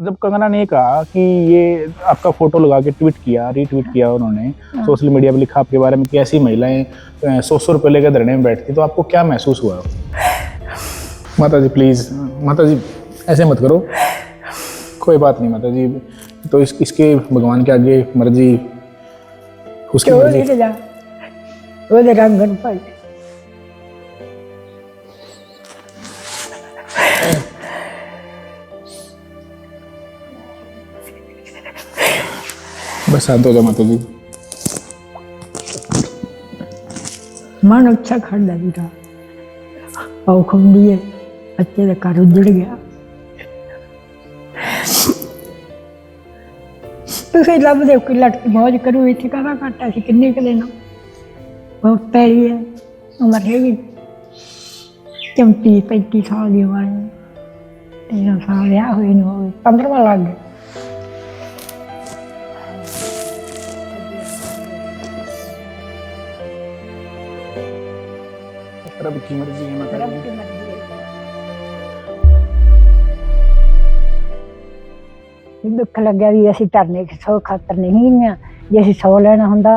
जब कंगना ने कहा कि ये आपका फोटो लगा के ट्वीट किया, रीट्वीट किया उन्होंने, सोशल मीडिया पे लिखा आपके बारे में कि ऐसी महिलाएं 100 रुपये लेकर धरने में बैठती, तो आपको क्या महसूस हुआ? माता जी प्लीज, माता जी ऐसे मत करो, कोई बात नहीं माता जी, तो इसके भगवान के आगे मर्जी, उसकी मर्जी। बस शांत हो जाओ माता जी। मन अच्छा खड़ा था और खुंडी है बच्चे का घर उजड़ गया। ਤੁਸੀਂ ਲੱਭਦੇ ਹੋ ਕਿ ਲਟ ਮੌਜ ਕਰੂ ਇੱਥੇ ਕਾਹਦਾ ਘਾਟਾ ਸੀ, ਕਿੰਨੇ ਕੁ ਲੈਣਾ ਬਹੁਤ ਪੈਰੀ ਹੈ। ਉਮਰ ਹੈਗੀ 34-35 ਸਾਲ ਦੀ ਉਮਰ ਹੈ, 13 ਸਾਲ ਵਿਆਹ ਹੋਏ ਨੂੰ ਹੋ ਗਏ, 15ਵਾਂ ਲੱਗ ਗਿਆ। रब की मर्जी है माता जी। दुख लग्या भी असी धरने 100 खातर नहीं गईਆਂ, जे असी 100 ਲੈਣਾ ਹੁੰਦਾ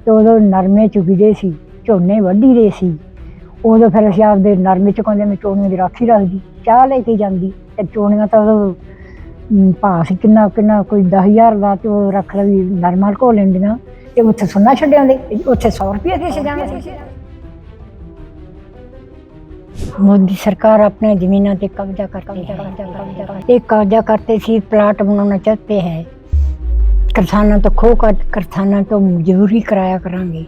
ਤੇ ਉਦੋਂ ਨਰਮੇ ਚੁਗਦੇ ਸੀ, ਝੋਨੇ ਵੱਢੀ ਦੇ ਸੀ। ਉਦੋਂ ਫਿਰ ਅਸੀਂ ਆਪਦੇ ਨਰਮੇ ਚੁਕਾਉਂਦੇ ਮੈਂ ਚੋਣੀਆਂ ਦੀ ਰਾਖੀ ਰੱਖਦੀ, ਚਾਹ ਲੈ ਕੇ ਜਾਂਦੀ ਤੇ ਚੋਣੀਆਂ ਤਾਂ ਉਦੋਂ ਭਾਅ ਸੀ ਕਿੰਨਾ ਕਿੰਨਾ, ਕੋਈ 10,000 ਦਾ ਤੇ ਉਹ ਰੱਖ ਲਈ ਨਰਮਾ ਘੋ ਲੈਂਦੀਆਂ ਤੇ ਉੱਥੇ ਸੁੰਨਾ ਛੱਡਿਆਂ ਦੇ, ਉੱਥੇ 100 ਰੁਪਏ ਦੇ ਸਜਾਣਾ ਸੀ। मोदी सरकार अपने जमीनों पे कब्जा करती है, एक कब्जा करते सी प्लाट बनाना चाहते हैं। किसानों तो खो कर किसानों तो मजदूरी कराया करांगे,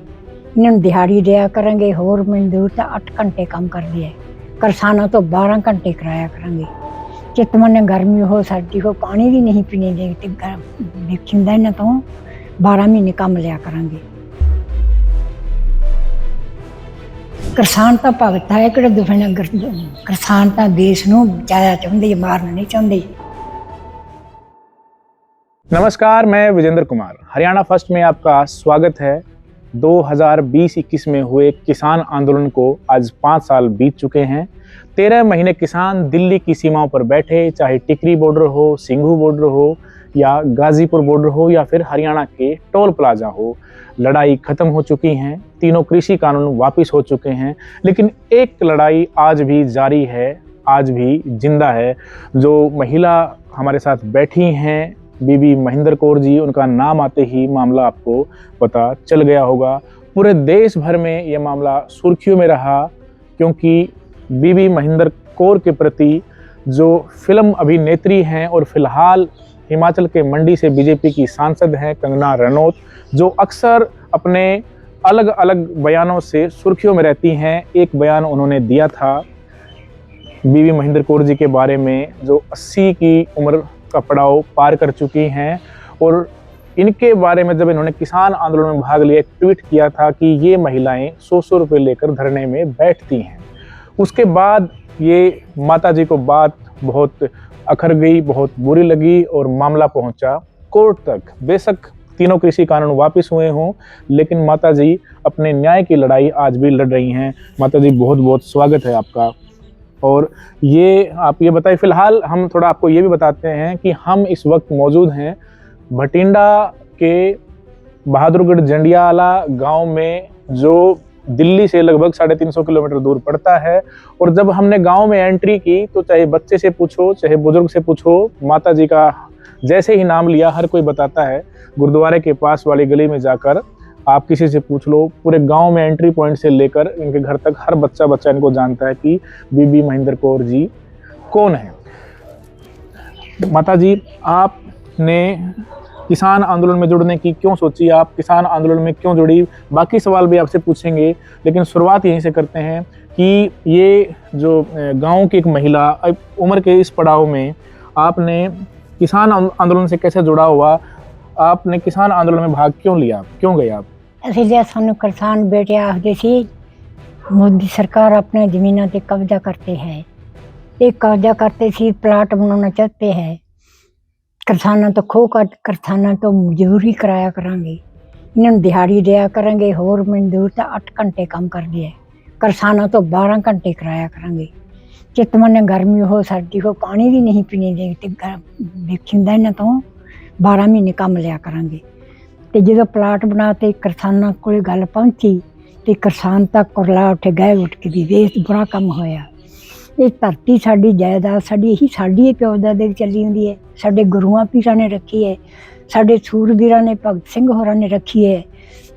इन्होंने दिहाड़ी दिया करेंगे, होर मजदूर तो 8 घंटे काम कर दिए, किसानों तो 12 घंटे कराया करांगे। चित मन गर्मी हो सर्दी हो पानी भी नहीं पीने देते, देखिंदा इन्हें तो 12 महीने काम लिया करांगे। किसान तो भगत है कि दुश्मन, किसान तो देश नूं बचाया चाहते, मारना नहीं चाहते। नमस्कार, मैं विजेंद्र कुमार, हरियाणा फर्स्ट में आपका स्वागत है। 2020-21 में हुए किसान आंदोलन को आज 5 साल बीत चुके हैं। 13 महीने किसान दिल्ली की सीमाओं पर बैठे, चाहे टिकरी बॉर्डर हो, सिंघू बॉर्डर हो या गाजीपुर बॉर्डर हो या फिर हरियाणा के टोल प्लाजा हो। लड़ाई खत्म हो चुकी हैं, तीनों कृषि कानून वापस हो चुके हैं, लेकिन एक लड़ाई आज भी जारी है, आज भी जिंदा है। जो महिला हमारे साथ बैठी हैं, बीबी महेंद्र कौर जी, उनका नाम आते ही मामला आपको पता चल गया होगा। पूरे देश भर में ये मामला सुर्खियों में रहा, क्योंकि बीबी महेंद्र कौर के प्रति जो फिल्म अभिनेत्री हैं और फिलहाल हिमाचल के मंडी से बीजेपी की सांसद हैं कंगना रनौत, जो अक्सर अपने अलग अलग बयानों से सुर्खियों में रहती हैं। एक बयान उन्होंने दिया था बीबी महेंद्र कौर जी के बारे में, जो 80 की उम्र का पड़ाव पार कर चुकी हैं, और इनके बारे में जब इन्होंने किसान आंदोलन में भाग लिया, एक ट्वीट किया था कि ये महिलाएं 100 रुपये लेकर धरने में बैठती हैं। उसके बाद ये माता जी को बात बहुत अखर गई, बहुत बुरी लगी और मामला पहुंचा कोर्ट तक। बेशक तीनों कृषि कानून वापस हुए हों, लेकिन माता जी अपने न्याय की लड़ाई आज भी लड़ रही हैं। माता जी बहुत बहुत स्वागत है आपका। और ये आप ये बताइए, फिलहाल हम थोड़ा आपको ये भी बताते हैं कि हम इस वक्त मौजूद हैं भटिंडा के बहादुरगढ़ जंडियाला गांव में, जो दिल्ली से लगभग 350 किलोमीटर दूर पड़ता है। और जब हमने गांव में एंट्री की तो चाहे बच्चे से पूछो, चाहे बुजुर्ग से पूछो, माता जी का जैसे ही नाम लिया हर कोई बताता है। गुरुद्वारे के पास वाली गली में जाकर आप किसी से पूछ लो, पूरे गांव में एंट्री पॉइंट से लेकर इनके घर तक हर बच्चा इनको जानता है कि बीबी महेंद्र कौर जी कौन है। माता जी, आपने किसान आंदोलन में जुड़ने की क्यों सोची, आप किसान आंदोलन में क्यों जुड़ी? बाकी सवाल भी आपसे पूछेंगे, लेकिन शुरुआत यहीं से करते हैं कि ये जो गांव की एक महिला उम्र के इस पड़ाव में आपने किसान आंदोलन से कैसे जुड़ा हुआ, आपने किसान आंदोलन में भाग क्यों लिया, क्यों गए आप? इसलिए सानू किसान बेटे आखते सी मोदी सरकार अपने जमीनों पे कब्जा करते हैं, एक कब्जा करते सी प्लाट बनाना चाहते हैं। किसानों तो खो कर किसानों तो मजदूरी कराया करांगे, इन्होंने दिहाड़ी दिया करेंगे, होर मजदूर तो 8 घंटे काम कर दिए, किसानों तो 12 घंटे कराया करांगे। चितमन गर्मी हो सर्दी हो पानी भी नहीं पीने देते, देखिंदा ਇਹਨਾਂ ਤੋਂ 12 ਮਹੀਨੇ ਕੰਮ ਲਿਆ ਕਰਾਂਗੇ। ਤੇ ਜਦੋਂ ਪਲਾਟ ਬਣਾਤੇ ਕਿਸਾਨਾਂ ਕੋਲੇ ਗੱਲ ਪਹੁੰਚੀ ਤੇ ਕਿਸਾਨ ਤਾਂ ਕੁਰਲਾ ਉੱਠ ਗਏ, ਉੱਠ ਕੇ ਵੀ ਵੇਖ ਬੁਰਾ ਕੰਮ ਹੋਇਆ। ਇਹ ਧਰਤੀ ਸਾਡੀ ਜਾਇਦਾਦ ਸਾਡੀ ਇਹੀ ਸਾਡੀ ਇਹ ਪਿਓ ਦਾਦੇ ਦੀ ਚੱਲੀ ਹੁੰਦੀ ਹੈ, ਸਾਡੇ ਗੁਰੂਆਂ ਪੀਰਾਂ ਨੇ ਰੱਖੀ ਹੈ, ਸਾਡੇ ਸੂਰਬੀਰਾਂ ਨੇ ਭਗਤ ਸਿੰਘ ਹੋਰਾਂ ਨੇ ਰੱਖੀ ਹੈ।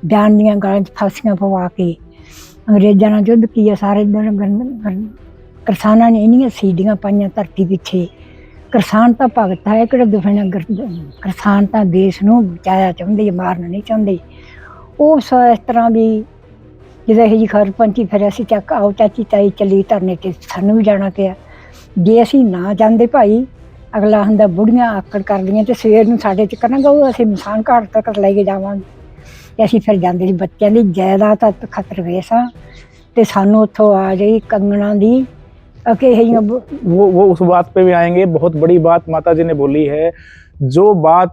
ਬਿਆਨ ਦੀਆਂ ਗਾਲਾਂ 'ਚ ਫਾਂਸੀਆਂ ਪਵਾ ਕੇ ਅੰਗਰੇਜ਼ਾਂ ਨਾਲ ਯੁੱਧ ਕੀਆ, ਸਾਰੇ ਦਿਨ ਕਿਸਾਨਾਂ ਨੇ ਇੰਨੀਆਂ ਸੀਡੀਆਂ ਪਾਈਆਂ ਧਰਤੀ ਪਿੱਛੇ। ਕਿਸਾਨ ਤਾਂ ਭਗਤ ਹੈ, ਕਿਹੜਾ ਦੁਸ਼ਮਣ। ਕਿਸਾਨ ਤਾਂ ਦੇਸ਼ ਨੂੰ ਬਚਾਇਆ ਚਾਹੁੰਦੇ, ਮਾਰਨਾ ਨਹੀਂ ਚਾਹੁੰਦੇ। ਉਹ ਇਸ ਤਰ੍ਹਾਂ ਵੀ ਜਦੋਂ ਇਹ ਜੀ ਖਰ ਪੰਚੀ ਫਿਰ ਅਸੀਂ ਚੱਕ ਆਓ ਚਾਚੀ ਤਾਈ ਚੱਲੀ ਧਰਨੇ 'ਤੇ, ਸਾਨੂੰ ਵੀ ਜਾਣਾ ਪਿਆ। ਜੇ ਅਸੀਂ ਨਾ ਜਾਂਦੇ ਭਾਈ, ਅਗਲਾ ਹੁੰਦਾ ਬੁੜੀਆਂ ਆਕੜ ਕਰਦੀਆਂ ਤੇ ਸਵੇਰ ਨੂੰ ਸਾਡੇ 'ਚ ਕਰਨਾਗਾ, ਉਹ ਅਸੀਂ ਮਸਾਨ ਘਾਟ ਤੱਕ ਲੈ ਕੇ ਜਾਵਾਂਗੇ। ਤੇ ਅਸੀਂ ਫਿਰ ਜਾਂਦੇ ਸੀ, ਬੱਚਿਆਂ ਦੀ ਜਾਇਦਾਦ ਤਾਂ ਖਤਰਵੇਸ ਆ। ਤੇ ਸਾਨੂੰ ਉੱਥੋਂ ਆ ਜਾਈ ਕੰਗਣਾ ਦੀ वो उस बात पे भी आएंगे। बहुत बड़ी बात माता जी ने बोली है, जो बात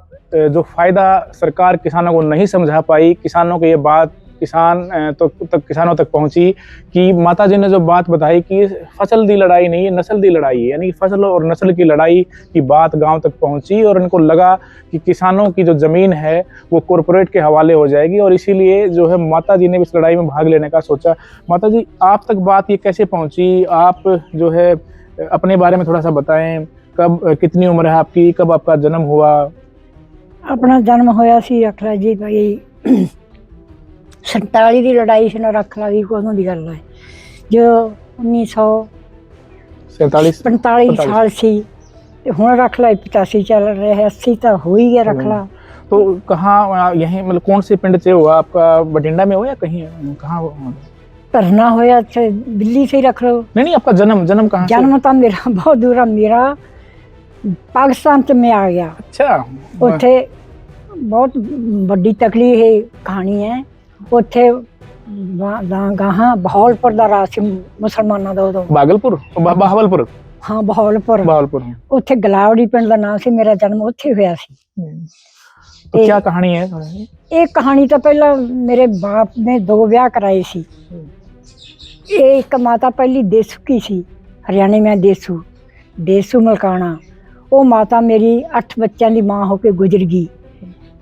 जो फायदा सरकार किसानों को नहीं समझा पाई, किसानों को ये बात किसानों तक पहुंची कि माता जी ने जो बात बताई कि फसल की लड़ाई नहीं है, नस्ल की लड़ाई है। यानी फसल और नस्ल की लड़ाई की बात गांव तक पहुंची और इनको लगा कि किसानों की जो ज़मीन है वो कॉरपोरेट के हवाले हो जाएगी, और इसीलिए जो है माता जी ने इस लड़ाई में भाग लेने का सोचा। माता जी, आप तक बात ये कैसे पहुंची? आप जो है अपने बारे में थोड़ा सा बताएं। कब, कितनी उम्र है आपकी, कब आपका जन्म हुआ? अपना जन्म होया सी अखला जी भाई 47 ਦੀ ਲੜਾਈ ਸੀ ਨਾ, ਰੱਖ ਲਾ ਵੀ ਕੋਲੋਂ ਦੀ ਗੱਲ ਹੈ। ਜੋ 1945 ਸਾਲ ਸੀ ਤੇ ਹੁਣ ਰੱਖ ਲਾ 85 ਚੱਲ ਰਿਹਾ है, 80 ਤਾਂ हो ही गया रख ला। तो कहाँ यहीं मतलब कौन से पिंड से हुआ आपका? बठिंडा में हो या कहीं कहाँ धरना होया? दिल्ली से ही रख लो। नहीं, आपका जन्म कहाँ? जन्म तो मेरा बहुत दूर, मेरा पाकिस्तान से मैं आ गया। अच्छा। उत्थे बहुत बड़ी तकलीफ है कहानी है। ਉੱਥੇ ਗਾਹਾਂ ਬਹਾਵਲਪੁਰ ਦਾ ਰਾਜ ਸੀ ਮੁਸਲਮਾਨਾਂ ਦਾ ਉਦੋਂ। ਬਹਾਵਲਪੁਰ? ਹਾਂ, ਬਹਾਵਲਪੁਰ। ਉੱਥੇ ਗਲਾਵੜੀ ਪਿੰਡ ਦਾ ਨਾਮ ਸੀ, ਮੇਰਾ ਜਨਮ ਉੱਥੇ ਹੋਇਆ ਸੀ। तो क्या कहानी है? ਇਹ ਕਹਾਣੀ ਤਾਂ ਪਹਿਲਾਂ ਮੇਰੇ ਬਾਪ ਨੇ 2 ਵਿਆਹ ਕਰਾਏ ਸੀ। ਇਹ ਇੱਕ ਮਾਤਾ ਪਹਿਲੀ ਦੇਸੂ ਕੀ ਸੀ, ਹਰਿਆਣੇ ਮੈਂ ਦੇਸੂ ਮਲਕਾਣਾ। ਉਹ ਮਾਤਾ ਮੇਰੀ 8 ਬੱਚਿਆਂ ਦੀ ਮਾਂ ਹੋ ਕੇ ਗੁਜ਼ਰ ਗਈ।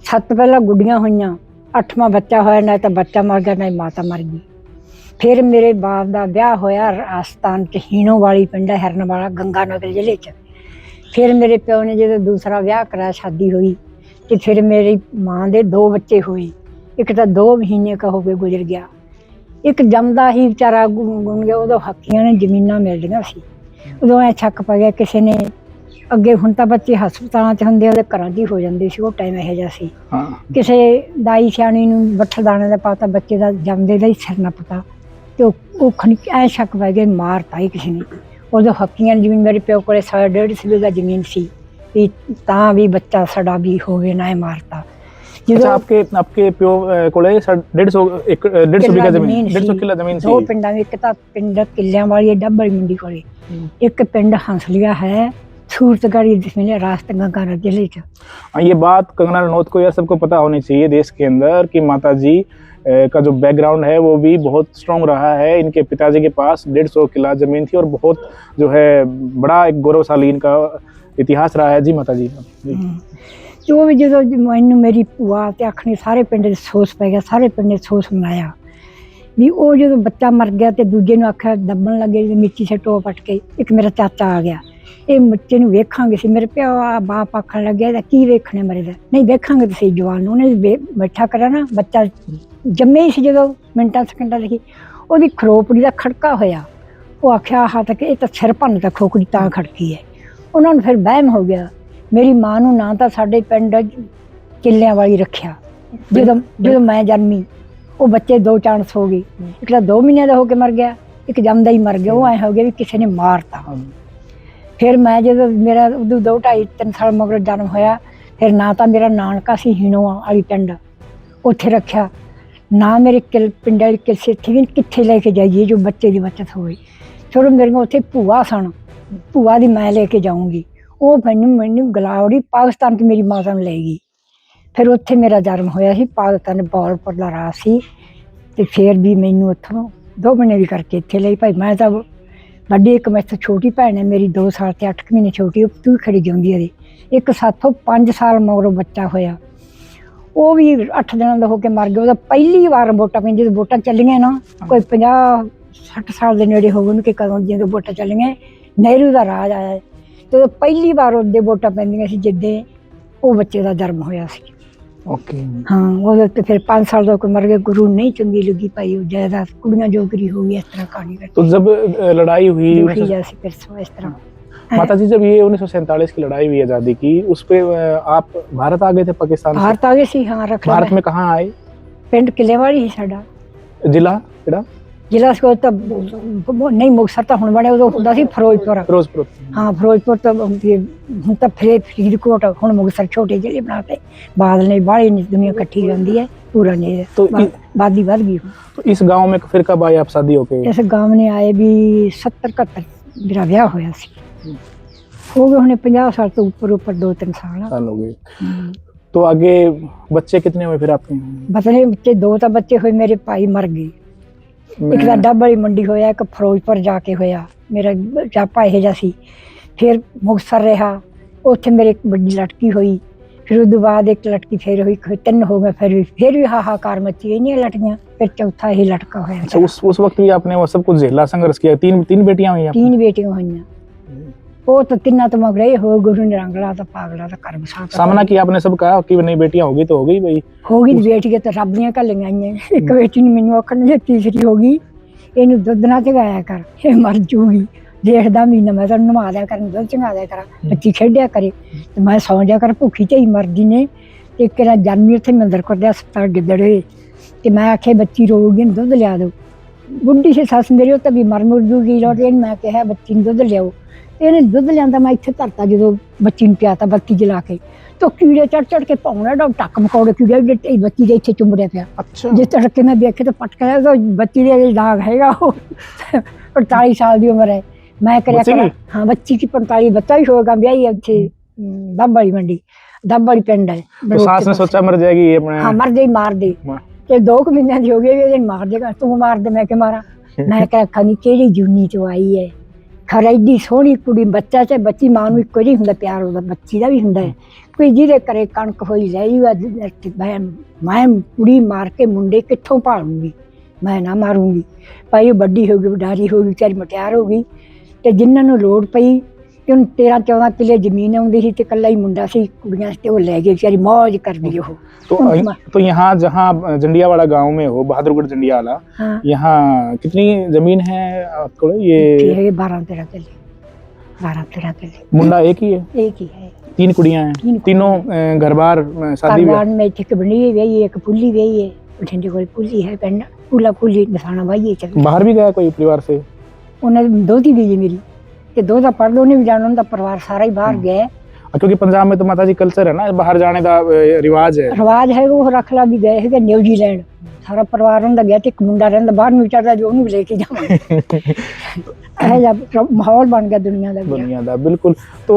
7 ਪਹਿਲਾਂ ਗੁੱਡੀਆਂ ਹੋਈਆਂ, 8ਵਾਂ ਬੱਚਾ ਹੋਇਆ, ਨਾ ਤਾਂ ਬੱਚਾ ਮਰ ਗਿਆ ਨਾ ਮਾਤਾ ਮਰ ਗਈ। ਫਿਰ ਮੇਰੇ ਬਾਪ ਦਾ ਵਿਆਹ ਹੋਇਆ ਰਾਜਸਥਾਨ 'ਚ ਹੀਣੋ ਵਾਲੀ ਪਿੰਡ ਹੈ, ਹਿਰਨ ਵਾਲਾ, ਗੰਗਾਨਗਰ ਜ਼ਿਲ੍ਹੇ 'ਚ। ਫਿਰ ਮੇਰੇ ਪਿਓ ਨੇ ਜਦੋਂ ਦੂਸਰਾ ਵਿਆਹ ਕਰਾਇਆ, ਸ਼ਾਦੀ ਹੋਈ ਤੇ ਫਿਰ ਮੇਰੀ ਮਾਂ ਦੇ 2 ਬੱਚੇ ਹੋਏ। ਇੱਕ ਤਾਂ 2 ਮਹੀਨੇ ਕਾ ਹੋ ਕੇ ਗੁਜ਼ਰ ਗਿਆ, ਇੱਕ ਜੰਮਦਾ ਹੀ ਵਿਚਾਰਾ ਗੁੰਨ ਗਿਆ। ਉਦੋਂ ਹੱਕੀਆਂ ਨੇ ਜ਼ਮੀਨਾਂ ਮਿਲਦੀਆਂ ਸੀ। ਉਦੋਂ ਐ ਛੱਕ ਪੈ ਗਿਆ ਕਿਸੇ ਨੇ। ਅੱਗੇ ਹੁਣ ਤਾਂ ਬੱਚੇ ਹਸਪਤਾਲਾਂ 'ਚ ਹੁੰਦੇ, ਉਹਦੇ ਘਰਾਂ 'ਚ ਹੀ ਹੋ ਜਾਂਦੇ ਸੀ। ਉਹ ਟਾਈਮ ਇਹੋ ਜਿਹਾ ਸੀ। ਕਿਸੇ ਦਾਈ ਸਿਆਣੀ ਨੂੰ ਬੱਠਲ ਦਾਣੇ ਦਾ ਪਤਾ, ਬੱਚੇ ਦਾ ਜੰਮਦੇ ਦਾ ਹੀ ਸਿਰ ਨਾ ਪਤਾ, ਤੇ ਉਹ ਐ ਸ਼ੱਕ ਪੈ ਗਿਆ ਮਾਰਤਾ ਹੀ ਕਿਸੇ ਨੇ। ਉਦੋਂ ਹੱਕੀਆਂ ਜ਼ਮੀਨ ਮੇਰੇ ਪਿਓ ਕੋਲੇ 150 ਵਿਗਾ ਜ਼ਮੀਨ ਸੀ ਵੀ ਤਾਂ ਵੀ ਬੱਚਾ ਸਾਡਾ ਵੀ ਹੋਵੇ ਨਾ, ਮਾਰਤਾ। ਜਦੋਂ आपके ਪਿਓ ਕੋਲੇ 150 ਵਿਗਾ ਜ਼ਮੀਨ, 150 ਕਿੱਲਾ ਜ਼ਮੀਨ ਸੀ। 2 ਪਿੰਡਾਂ ਵਿੱਚ, ਇੱਕ ਤਾਂ ਪਿੰਡ ਕਿੱਲਿਆਂ ਵਾਲੀ ਡੱਬਲ ਮੰਡੀ ਕੋਲੇ, ਇੱਕ ਪਿੰਡ ਹੰਸਲੀਆ है सूरतगढ़ जिसमें रास्ते गंगानगर जिले च। ये बात कंगना रनौत को या सबको पता होनी चाहिए देश के अंदर कि माता जी का जो बैकग्राउंड है वो भी बहुत स्ट्रॉन्ग रहा है। इनके पिताजी के पास 150 किला जमीन थी और बहुत जो है बड़ा एक गौरवशाली इनका इतिहास रहा है। जी माता जी, जो भी जो मैनू मेरी भूआ ते आखनी सारे पिंड सोच पै गया, सारे पिंड सोच मनाया भी। वो जो बच्चा मर गया तो दूजे ने आख्या दबन लगे मिट्टी से टो पट के। एक मेरा चाचा आ गया, ਇਹ ਬੱਚੇ ਨੂੰ ਵੇਖਾਂਗੇ ਸੀ। ਮੇਰੇ ਪਿਓ ਬਾਪ ਆਖਣ ਲੱਗਿਆ ਇਹਦਾ ਕੀ ਵੇਖਣੇ ਮਰੇ ਦਾ, ਨਹੀਂ ਵੇਖਾਂਗੇ ਤੁਸੀਂ ਜਵਾਨ ਨੂੰ। ਉਹਨੇ ਬੈਠਾ ਕਰਿਆ ਨਾ, ਬੱਚਾ ਜੰਮੇ ਹੀ ਸੀ ਜਦੋਂ ਮਿੰਟਾਂ ਸਕਿੰਟਾਂ ਲਿਖੀ, ਉਹਦੀ ਖਰੋਪੜੀ ਦਾ ਖੜਕਾ ਹੋਇਆ। ਉਹ ਆਖਿਆ ਆਹ ਤੱਕ ਇਹ ਤਾਂ ਸਿਰ ਭੰਨ ਤਾਂ ਖੋਕੜੀ ਤਾਂ ਖੜਕੀ ਹੈ। ਉਹਨਾਂ ਨੂੰ ਫਿਰ ਵਹਿਮ ਹੋ ਗਿਆ। ਮੇਰੀ ਮਾਂ ਨੂੰ ਨਾ ਤਾਂ ਸਾਡੇ ਪਿੰਡ ਕਿੱਲਿਆਂ ਵਾਲੀ ਰੱਖਿਆ। ਜਦੋਂ ਮੈਂ ਜਨਮੀ ਉਹ ਬੱਚੇ 2 ਚਾਂਸ ਹੋ ਗਏ, ਇੱਕ ਤਾਂ 2 ਮਹੀਨਿਆਂ ਦਾ ਹੋ ਕੇ ਮਰ ਗਿਆ, ਇੱਕ ਜੰਮਦਾ ਹੀ ਮਰ ਗਿਆ। ਉਹ ਐਂ ਹੋ ਗਿਆ ਵੀ ਕਿਸੇ ਨੇ ਮਾਰਤਾ। ਫਿਰ ਮੈਂ ਜਦੋਂ ਮੇਰਾ ਉਦੋਂ 2 ਢਾਈ 3 ਸਾਲ ਮਗਰ ਜਨਮ ਹੋਇਆ, ਫਿਰ ਨਾ ਤਾਂ ਮੇਰਾ ਨਾਨਕਾ ਸੀ ਹੀਣੋ ਵਾਲੀ ਪਿੰਡ, ਉੱਥੇ ਰੱਖਿਆ, ਨਾ ਮੇਰੇ ਪਿੰਡ ਵਾਲੀ ਕਿਸੇ ਵੀ ਕਿੱਥੇ ਲੈ ਕੇ ਜਾਈਏ ਜੋ ਬੱਚੇ ਦੀ ਬੱਚਤ ਹੋਵੇ। ਚਲੋ ਮੇਰੀਆਂ ਉੱਥੇ ਭੂਆ ਸਨ, ਭੂਆ ਦੀ ਮੈਂ ਲੈ ਕੇ ਜਾਊਂਗੀ। ਉਹ ਮੈਨੂੰ ਗਲਾਵੜੀ ਪਾਕਿਸਤਾਨ 'ਚ ਮੇਰੀ ਮਾਤਾ ਨੂੰ ਲੈ ਗਈ। ਫਿਰ ਉੱਥੇ ਮੇਰਾ ਜਨਮ ਹੋਇਆ ਸੀ। ਪਾਕਿਸਤਾਨ ਬਹਾਵਲਪੁਰ ਦਾ ਰਾਜ ਸੀ। ਤੇ ਫਿਰ ਵੀ ਮੈਨੂੰ ਉੱਥੋਂ 2 ਮਹੀਨੇ ਦੀ ਕਰਕੇ ਇੱਥੇ ਲਈ ਭਾਈ। ਮੈਂ ਤਾਂ ਵੱਡੀ ਇੱਕ ਮੇਰੇ ਤੋਂ ਛੋਟੀ ਭੈਣ ਹੈ ਮੇਰੀ 2 ਸਾਲ ਤੇ 8 ਮਹੀਨੇ ਛੋਟੀ, ਉਹ ਤੂੰ ਖੜੀ ਜਾਂਦੀ ਹੈ। ਇੱਕ ਸਾਥੋਂ 5 ਸਾਲ ਮਗਰੋਂ ਬੱਚਾ ਹੋਇਆ, ਉਹ ਵੀ 8 ਦਿਨਾਂ ਦਾ ਹੋ ਕੇ ਮਰ ਗਿਆ। ਉਹਦਾ ਪਹਿਲੀ ਵਾਰ ਵੋਟਾਂ ਪੈਂਦੀਆਂ, ਜਦੋਂ ਵੋਟਾਂ ਚੱਲੀਆਂ ਨਾ, ਕੋਈ 50-60 ਸਾਲ ਦੇ ਨੇੜੇ ਹੋ ਗਏ ਉਹਨੂੰ, ਕਿ ਕਦੋਂ ਜਦੋਂ ਵੋਟਾਂ ਚੱਲੀਆਂ, ਨਹਿਰੂ ਦਾ ਰਾਜ ਆਇਆ ਤੇ ਪਹਿਲੀ ਵਾਰ ਉਹਦੇ ਵੋਟਾਂ ਪੈਂਦੀਆਂ ਸੀ ਜਿੱਦੇ ਉਹ ਬੱਚੇ ਦਾ ਜਨਮ ਹੋਇਆ ਸੀ। ओके। हाँ, ਉਹਦੇ ਤੇ ਫਿਰ 5 साल ਦਾ ਕੋਈ ਮਰ ਗਿਆ, गुरु नहीं चंगी लगी भाई, ज्यादा कुड़ियां जोगरी हो गई, इस तरह कहानी करती। तो जब लड़ाई हुई दुखी जैसी फिर इस तरह। माता जी, जब ये 1947 की लड़ाई हुई आजादी की, उस पे आप भारत आ गए थे पाकिस्तान से? भारत आ गए सी, हाँ रख भारत में कहाँ आए? पिंड किलेवाड़ी ही साडा जिला किहड़ा? ਜ਼ਿਲ੍ਹਾ ਸਕੋ ਤਾਂ ਨਹੀਂ, ਮੁਕਤਸਰ ਤਾਂ ਹੁਣ ਬਣਿਆ, ਉਦੋਂ ਹੁੰਦਾ ਸੀ ਫਿਰੋਜ਼ਪੁਰ। फिरोजपुर। ਹਾਂ ਫਿਰੋਜ਼ਪੁਰ ਤਾਂ ਹੁਣ ਤਾਂ ਫਰੀਦਕੋਟ, ਹੁਣ ਮੁਕਤਸਰ ਛੋਟੇ ਜ਼ਿਲ੍ਹੇ ਬਣਾਤੇ। ਬਾਦਲ ਨੇ ਬਾਹਲੀ ਦੁਨੀਆ ਇਕੱਠੀ ਰਹਿੰਦੀ ਹੈ, ਪੂਰਾ ਨਹੀਂ तो ਬਾਦੀ ਵੱਧ ਗਈ। तो इस गांव में फिर कब आए आप शादी होके? ਇਸ ਗਾਂਵ ਨੇ ਆਏ ਵੀ 70-71 ਮੇਰਾ ਵਿਆਹ ਹੋਇਆ ਸੀ। ਹੋ ਗਏ ਹੁਣ 50 ਸਾਲ ਤੋਂ ਉੱਪਰ 2-3 ਸਾਲ हो गए। तो आगे बच्चे कितने हुए फिर आपके? ਬਤਨੇ ਬੱਚੇ 2 ਤਾਂ ਬੱਚੇ ਹੋਏ, ਮੇਰੇ ਭਾਈ ਮਰ ਗਏ। ਇੱਕ ਤਾਂ ਡੱਬ ਵਾਲੀ ਮੰਡੀ ਹੋਇਆ, ਇੱਕ ਫਿਰੋਜ਼ਪੁਰ ਜਾ ਕੇ ਹੋਇਆ। ਮੇਰਾ ਚਾਪਾ ਇਹੋ ਜਿਹਾ ਸੀ। ਫਿਰ ਮੁਕਤਸਰ ਰਿਹਾ, ਉੱਥੇ ਮੇਰੇ ਇੱਕ ਵੱਡੀ ਲੜਕੀ ਹੋਈ। ਫਿਰ ਉਦੋਂ ਬਾਅਦ ਇੱਕ ਲੜਕੀ ਫਿਰ ਹੋਈ, 3 ਹੋ गए। फिर भी हाहाकार मची, इन्हीं लड़कियां। फिर चौथा ही लड़का होया। अच्छा, उस वक्त भी आपने वो सब कुछ झेला, संघर्ष किया? तीन बेटियां हुई आपकी? 3 बेटियां हुई। वो तो तिना तो मगरे हो, गुरु ने रंगला तो पागला तो कर बसा सामना किया आपने, सब कहा कि नहीं बेटियां होगी तो हो गई भाई? होगी बेटियां तो रब दियां घलियां आईयां। एक बेटी ने मैनू आखन जे तीसरी होगी, इनू दुध ना चगाया कर, ये मर जूगी। देखदा महीना मैं तो नवा दिया कर, दुध चंगा दिया कर, बच्ची खेडिया करे, तो मैं सौ जा कर, भुखी झई मरदी ने। एक जन्मी उत्थे मंदिर कर दिया अस्पताल गिदड़े, ते मैं आखे बच्ची रोगी, दुध लिया दो। बुढ़ी सी सस मेरी तो भी मर मुर जूगी। लौट मैं कहा बच्ची ने दुध लियाओ, ਇਹਨੇ ਦੁੱਧ ਲਿਆਂਦਾ, ਮੈਂ ਇੱਥੇ ਧਰਤਾ। ਜਦੋਂ ਬੱਚੀ ਨੂੰ ਪਿਆਤਾ ਬੱਤੀ ਜਲਾ ਕੇ, ਤਾਂ ਕੀੜੇ ਚੜ ਕੇ ਪਾਉਣਾ ਡਾ ਟੱਕ ਮਕੌੜੇ ਕੀੜੇ ਬੱਚੀ ਦੇ ਇੱਥੇ ਚੁੰਬੜਿਆ ਪਿਆ। ਅੱਛਾ। ਜੇ ਤੜਕੇ ਮੈਂ ਦੇਖੇ ਤਾਂ ਪਟਕਿਆ, ਤਾਂ ਬੱਚੀ ਦੇ ਦਾਗ ਹੈਗਾ। ਉਹ 45 ਸਾਲ ਦੀ ਉਮਰ ਹੈ। ਮੈਂ ਕਰਿਆ ਕਰਾਂ, ਹਾਂ ਬੱਚੀ ਕੀ 45 ਬੱਚਾ ਹੀ ਹੋਗਾ, ਵਿਆਹੀ ਇੱਥੇ ਦੱਬ ਵਾਲੀ ਮੰਡੀ, ਦੱਬ ਵਾਲੀ ਪਿੰਡ ਹੈ। तो सास ने सोचा मर जाएगी ये अपने? ਹਾਂ ਮਰ ਜਾਈ, ਮਾਰ ਦੇ। ਤੇ 2 ਮਹੀਨਿਆਂ ਦੀ ਹੋ ਗਈ, ਇਹਨੇ ਮਾਰ ਦੇਗਾ, ਤੂੰ ਮਾਰ ਦੇ। ਮੈਂ ਕਿ ਮਾਰਾਂ? ਮੈਂ ਕਿਹਾ ਖਨੀ ਕਿਹੜੀ ਜੂਨੀ ਚੋਂ ਆਈ ਹੈ, ਖਰਾ ਏਡੀ ਸੋਹਣੀ ਕੁੜੀ। ਬੱਚਾ ਚਾਹੇ ਬੱਚੀ, ਮਾਂ ਨੂੰ ਇੱਕੋ ਜਿਹਾ ਹੁੰਦਾ ਪਿਆਰ, ਉਹਦਾ ਬੱਚੀ ਦਾ ਵੀ ਹੁੰਦਾ ਹੈ। ਕੋਈ ਜਿਹਦੇ ਘਰੇ ਕਣਕ ਹੋਈ ਲੈ ਜੂਗਾ, ਮੈਂ ਕੁੜੀ ਮਾਰ ਕੇ ਮੁੰਡੇ ਕਿੱਥੋਂ ਭਾਲੂੰਗੀ? ਮੈਂ ਨਾ ਮਾਰੂੰਗੀ ਭਾਈ। ਉਹ ਵੱਡੀ ਹੋ ਗਈ, ਵਡਾਰੀ ਹੋ ਗਈ, ਵਿਚਾਰੀ ਮਟਿਆਰ ਹੋ ਗਈ। ਤੇ ਜਿਨ੍ਹਾਂ ਨੂੰ ਲੋੜ ਪਈ, ਤੇ ਉਹਨੂੰ 13-14 ਕਿੱਲੇ ਜ਼ਮੀਨ ਆਉਂਦੀ ਸੀ, ਤੇ ਇਕੱਲਾ ਹੀ ਮੁੰਡਾ ਸੀ, ਕੁੜੀਆਂ ਤੇ ਉਹ ਲੈ ਗਏ, ਵਿਚਾਰੀ ਮौज ਕਰਦੀ ਉਹ। तो यहाँ जहाँ जंडियावाला गांव में हो, बहादुरगढ़ जंडियावाला, हाँ। यहाँ कितनी जमीन है आपको? ये 12-13 किले, 12-13 किले। मुंडा एक ही है? एक ही है। 3 कुड़ियां हैं? तीनों घर बार शादी ब्याह में एक बनी हुई है, एक पुली गई है, बठिंडे कोल पुली है, पिंड पुली दसाना भाई चल। बाहर भी गया कोई परिवार से? उन्हें दोती गई है मेरी, ते दो दा पढ़ दो ने भी जाना, उनका परिवार सारा ही बाहर गया। क्योंकि पंजाब में तो माता जी कल्चर है ना, बाहर जाने का रिवाज है। रिवाज है, वो रखला भी गए है न्यूजीलैंड, सारा परिवार उनका गया। एक मुंडा रहिंदा बाहर में विचारदा, जो उन्हें भी लेके जावां। जब माहौल बन गया दुनिया का। बिल्कुल। तो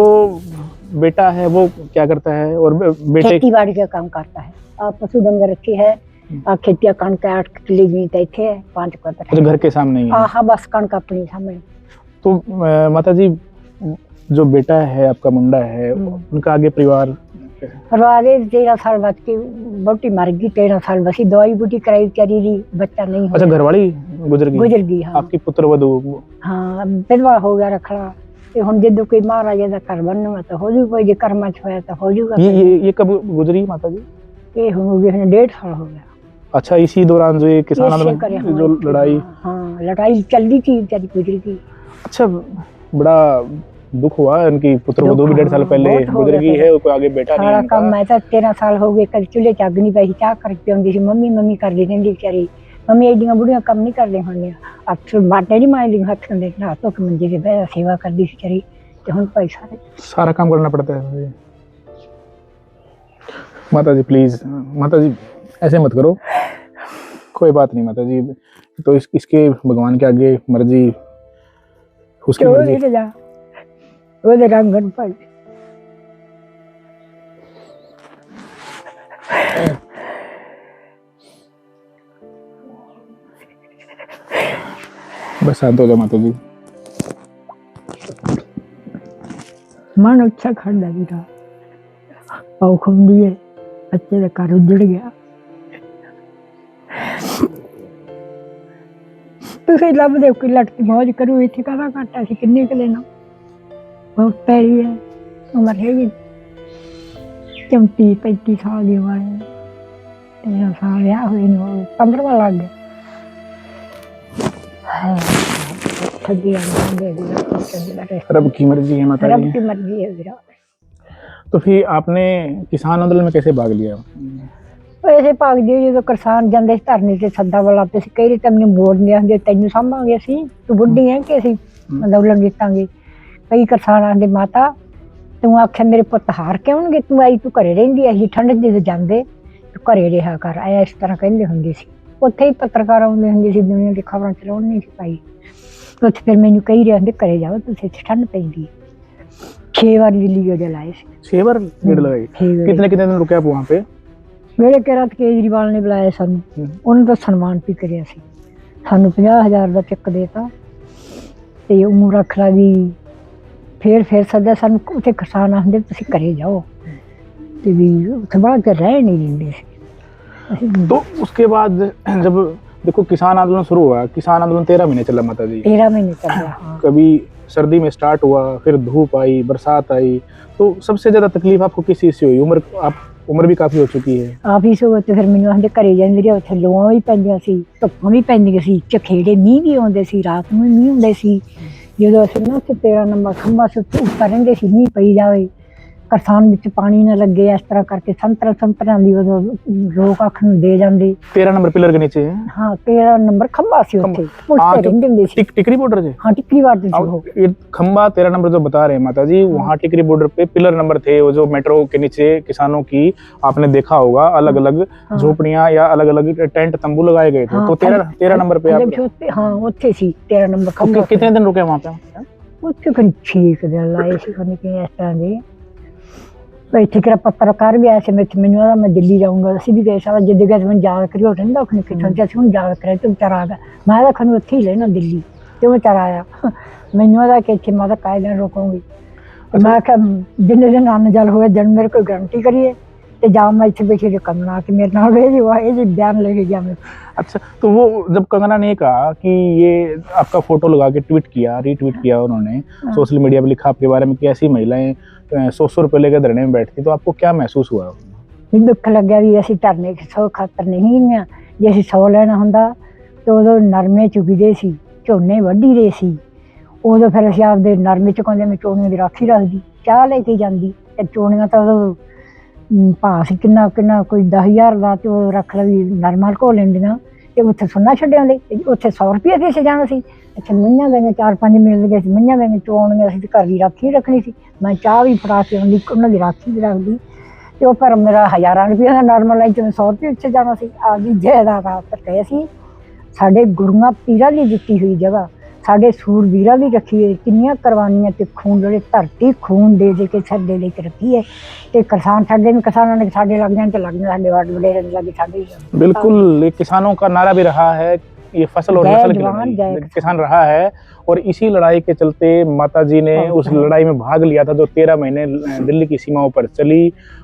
बेटा है वो क्या करता है? और बेटे? खेती बाड़ी का काम करता है। आप पशु डंगर रखे है, खेती कणक 8 किले जमीन इतने है, 5 कदर जो घर के सामने ही है? हाँ, बस कणक अपने सामने। तो माता जी, जो बेटा है आपका, मुंडा है, उनका आगे परिवार? 13 साल बाद की बोटी मर गई, 13 साल बसी, दवाई बूटी कराई करी रही, बच्चा नहीं हो। अच्छा, घरवाली गुजर गई? हाँ। आपकी पुत्र वधू? हाँ, विधवा हो गया रखड़ा। ते हुण जदों कोई महाराजा दा घर बनना तो हो जूगा, जे कर्मा च होया तो हो जूगा। ये कब गुजरी माता जी? ये हो गया 1.5 साल हो गया। अच्छा, इसी दौरान जो ये किसान आंदोलन, जो लड़ाई? हाँ, लड़ाई चल रही थी, बेचारी गुजर गई। अच्छा, बड़ा दुख हुआ। उनकी पुत्र वधू भी 1.5 साल पहले गुजर गई है, कोई आगे बेटा नहीं है। सारा काम मैं तो 13 साल हो गए, कभी चूल्हे च अग नहीं पाई, चाह करके आउंदी सी, मम्मी करदी रहिंदी बेचारी। मम्मी एडियां बुढ़ियां काम नहीं करदे होंदियां, अक्सर बाटे नहीं मारदी, हथ कंदे नहा धो के मंजे ते बह सेवा करदी सी बेचारी। ते हुण भाई सारा काम करना पड़ता है। माता जी प्लीज, माता जी ऐसे मत करो, कोई बात नहीं माता जी। तो इसके भगवान के आगे मर्जी, उसकी मर्जी। वो रंगन भाई बस शांत हो जाओ माता जी। ਮਨ ਉੱਚਾ ਖੜਦਾ ਵੀਰਾ, ਔਖ ਹੁੰਦੀ ਹੈ, ਬੱਚੇ ਦਾ ਘਰ ਉੱਜੜ ਗਿਆ। ਤੁਸੀਂ ਲੱਭਦੇ ਹੋ ਕਿ ਲਟਕ ਮੌਜ ਕਰੂ, ਇੱਥੇ ਕਾਹਦਾ ਘਾਟਾ ਸੀ, ਕਿੰਨੇ ਕੁ ਲੈਣਾ। ਬਹੁਤ ਪੈਰੀ ਹੈ, ਉਮਰ ਹੈਗੀ 34-35 ਸਾਲ ਦੀ ਉਮਰ ਹੈ। 13 ਸਾਲ ਵਿਆਹ ਹੋਏ ਨੂੰ 15ਵਾਂ ਲੱਗ ਗਿਆ। रब की मर्जी है माता रब जी। की मर्जी है वीरा। तो फिर आपने किसान आंदोलन में कैसे भाग लिया? वैसे भाग दिए जो किसान जाते धरने से सदा वाला पे कई रीते मैंने मोड़ नहीं आते, तेन सामांगे असी, तू बुढ़ी है कि असी आंदोलन जीतांगे। कई किसान आते माता तू आख्या मेरे पुत हार के आउणगे, तू आई तू घरे रहिंदी, असीं ठंड दे जांदे, तू घरे रहा कर, ऐ इस तरह कहंदे हुंदे सी। उत्थे ही पत्रकार आउंदे हुंदे सी, दुनिया दी खबरां चलाउण नहीं सी पाई। उत्थे फिर मैनूं कही रहे हुंदे घरे जाओ, तुसीं इत्थे ठंड पैंदी। 6 बार दिल्ली गेड़े लाए सी। 6 बार गेड़ लगाई? कितने कितने दिन रुके आप वहाँ पे? मेरे कह केजरीवाल ने बुलाया सानू, उन्होंने तो सन्मान भी करिया सी, सानू 50,000 का चेक देता ते उमर रख ला भी। फिर सदा सानू उत्थे किसान आखदे तुसीं घरे जाओ, ते भी उत्थे बड़ा चिर रह नहीं दिंदे सी। तो उसके बाद जब देखो किसान आंदोलन शुरू हुआ, किसान आंदोलन 13 महीने चला माता जी। 13 महीने चल रहा। हाँ। कभी सर्दी में स्टार्ट हुआ, फिर धूप आई, बरसात आई, तो सबसे ज्यादा तकलीफ आपको किस चीज से हुई? उम्र भी काफी हो चुकी है। आप ही सो ते फिर मैनूं आखदे घरे जांदे रहे, उत्थे लोआं भी पैंदियां सी, धुप्पां भी पैंदियां सी, झखेड़े मींह भी आउंदे सी, रात नूं मींह हुंदे सी। ਜਦੋਂ ਅਸੀਂ ਨਾ ਉੱਥੇ 13 ਨੰਬਰ ਖੰਭਾ ਸੇ ਉੱਪਰ ਰਹਿੰਦੇ ਸੀ, ਮੀਂਹ ਪਈ ਜਾਵੇ, ਕਿਸਾਨ ਵਿੱਚ ਪਾਣੀ ਨਾ ਲੱਗੇ, ਇਸ ਤਰ੍ਹਾਂ ਕਰਕੇ ਸੰਤਰਿਆਂ ਦੀ ਉਦੋਂ ਲੋਕ ਅੱਖ ਨੂੰ ਦੇ ਜਾਂਦੇ। 13 नंबर पिलर के नीचे है? हाँ 13 नंबर खंभा सी उत्थे, उसते रहंदे हुंदे सी। टिकरी बॉर्डर से? हाँ टिकरी बॉर्डर से वो। ये खंभा 13 नंबर जो बता रहे हैं माता जी, वहाँ टिकरी बॉर्डर पे पिलर नंबर थे, वो जो मेट्रो के नीचे किसानों की आपने देखा होगा अलग अलग झोपड़ियाँ या अलग अलग टेंट तंबू लगाए गए थे। तो 13 नंबर पे आप? हाँ उत्थे सी 13 नंबर खंभा। कितने दिन रुके वहाँ पे? उत्थे करीब 6 दिन लाए सी, कहीं इस तरह दे। ਇੱਥੇ ਕਿਹੜਾ ਪੱਤਰਕਾਰ ਵੀ ਆਇਆ ਸੀ, ਮੈਨੂੰ ਆਦਾ ਮੈਂ ਦਿੱਲੀ ਜਾਊਂਗਾ, ਅਸੀਂ ਵੀ ਗਏ ਸਾਰਾ ਜਿੱਦ ਗਏ, ਮੈਨੂੰ ਯਾਦ ਕਰਿਓ ਰਹਿੰਦਾ ਉਹਨੇ ਕਿੱਥੋਂ ਤੇ ਅਸੀਂ ਹੁਣ ਯਾਦ ਕਰਿਆ ਤੇ ਵਿਚਾਰਾ ਆ ਗਿਆ। ਮੈਂ ਤਾਂ ਖਨੂੰ ਉੱਥੇ ਹੀ ਲੈਣਾ ਦਿੱਲੀ, ਤੇ ਉਹ ਵਿਚਾਰਾ ਆਇਆ, ਮੈਨੂੰ ਆਦਾ ਕਿ ਇੱਥੇ ਮੈਂ ਤਾਂ ਕਾਇ ਦਿਨ ਰੁਕੂੰਗੀ। ਮੈਂ ਕਿਹਾ ਜਿੰਨੇ ਦਿਨ ਅੰਨ ਜਲ ਹੋਏ ਦਿਨ ਮੇਰੇ ਕੋਈ ਗਰੰਟੀ करिए, तो जाओ मैं इतने बैठे कंगना के मेरे नाल ये बयान लेके गया मैं। अच्छा, तो वो जब कंगना ने कहा कि ये आपका फोटो लगा के ट्वीट किया, रीट्वीट किया उन्होंने, सोशल मीडिया पे लिखा आपके बारे में कि ऐसी महिलाएं 100 रुपए लेकर धरने में बैठती, तो आपको क्या महसूस हुआ? दुख लग्या भी असीं धरने 100 खातर नहीं गए, जे असीं 100 लेना हुंदा तो उदों नरमे चुगदे सी, झोने वड्डी दे सी, उदों फिर असीं आपदे नरमे चुकाउंदे, मैं चोणियां दी राखी रखदी, चाह लेके जांदी, ते चोणियां तां उदों भाव सी किन्ना कोई 10,000 का, तो रख ला भी नरमा घो लेंदियां, ते उत्थे सुन्ना छड्डियां दे, उत्थे 100 रुपये दे से जाना सी। अच्छा मईयां गईयां 4-5 मिल गए, मईयां गईयां चोणियां, असीं घर दी राखी रखनी सी, मैं चाह भी फड़ा के आउंदी, उन्हां दी राखी भी रखदी, ते ओह पर मेरा 1000 रुपये का नरमा लाई ते 100 रुपये उत्थे जाना सी। आपदी जायदाद आप कहे सी, साडे गुरुआं पीरां दी दित्ती हुई जगह, साडे सूरवीरां दी रखी है, किन्नियां कुरबानियां ते खून ਜਿਹੜੇ ਧਰਤੀ खून दे के सिर दे के रखी है, ते किसान साडे भी किसानों ने साडे लग जाने ते लग जाने, साडे वाड वडेरे लगे साडे। बिल्कुल, ये किसानों का नारा भी रहा है, ये फसल और नस्ल की लड़ाई किसान रहा है, और इसी लड़ाई के चलते माता जी ने उस लड़ाई में भाग लिया था जो 13 महीने दिल्ली की सीमाओं पर चली।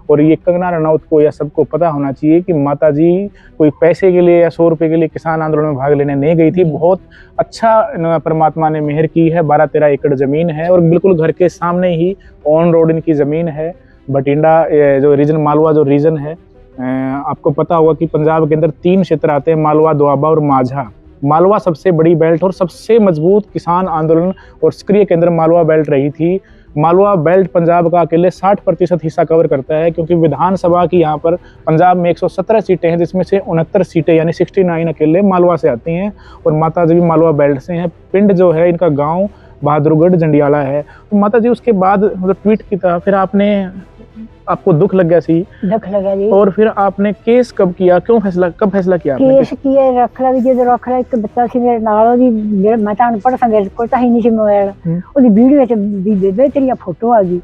और ये कंगना रनौत को या सबको पता होना चाहिए कि माता जी कोई पैसे के लिए या 100 रुपए के लिए किसान आंदोलन में भाग लेने नहीं गई थी। बहुत अच्छा परमात्मा ने मेहर की है, 12-13 एकड़ जमीन है और बिल्कुल घर के सामने ही ऑन रोड इनकी जमीन है। बठिंडा जो रीजन, मालवा जो रीजन है, आपको पता होगा कि पंजाब के अंदर 3 क्षेत्र आते हैं, मालवा, दोआबा और माझा। मालवा सबसे बड़ी बेल्ट और सबसे मजबूत किसान आंदोलन और सक्रिय केंद्र मालवा बेल्ट रही थी। मालवा बेल्ट पंजाब का अकेले 60% हिस्सा कवर करता है, क्योंकि विधानसभा की यहाँ पर पंजाब में 117 सीटें हैं, जिसमें से 69 सीटें यानी 69 अकेले मालवा से आती हैं। और माता जी भी मालवा बेल्ट से हैं। पिंड जो है इनका गाँव बहादुरगढ़ जंडियाला है। तो माता जी उसके बाद मतलब ट्वीट किया, फिर आपको दुख लग गया सी? दुख लगा जी। और फिर आपने केस कब किया, कब फैसला किया आपने? केस किया रख ला जो रख ला, एक बच्चा सी मेरे नाल, ओदी मैं तां अनपढ़ सा, मेरे कोल तां ही नहीं सी मोबाइल, ओदी वीडियो च दी बेबे तेरियां फोटो आ गई,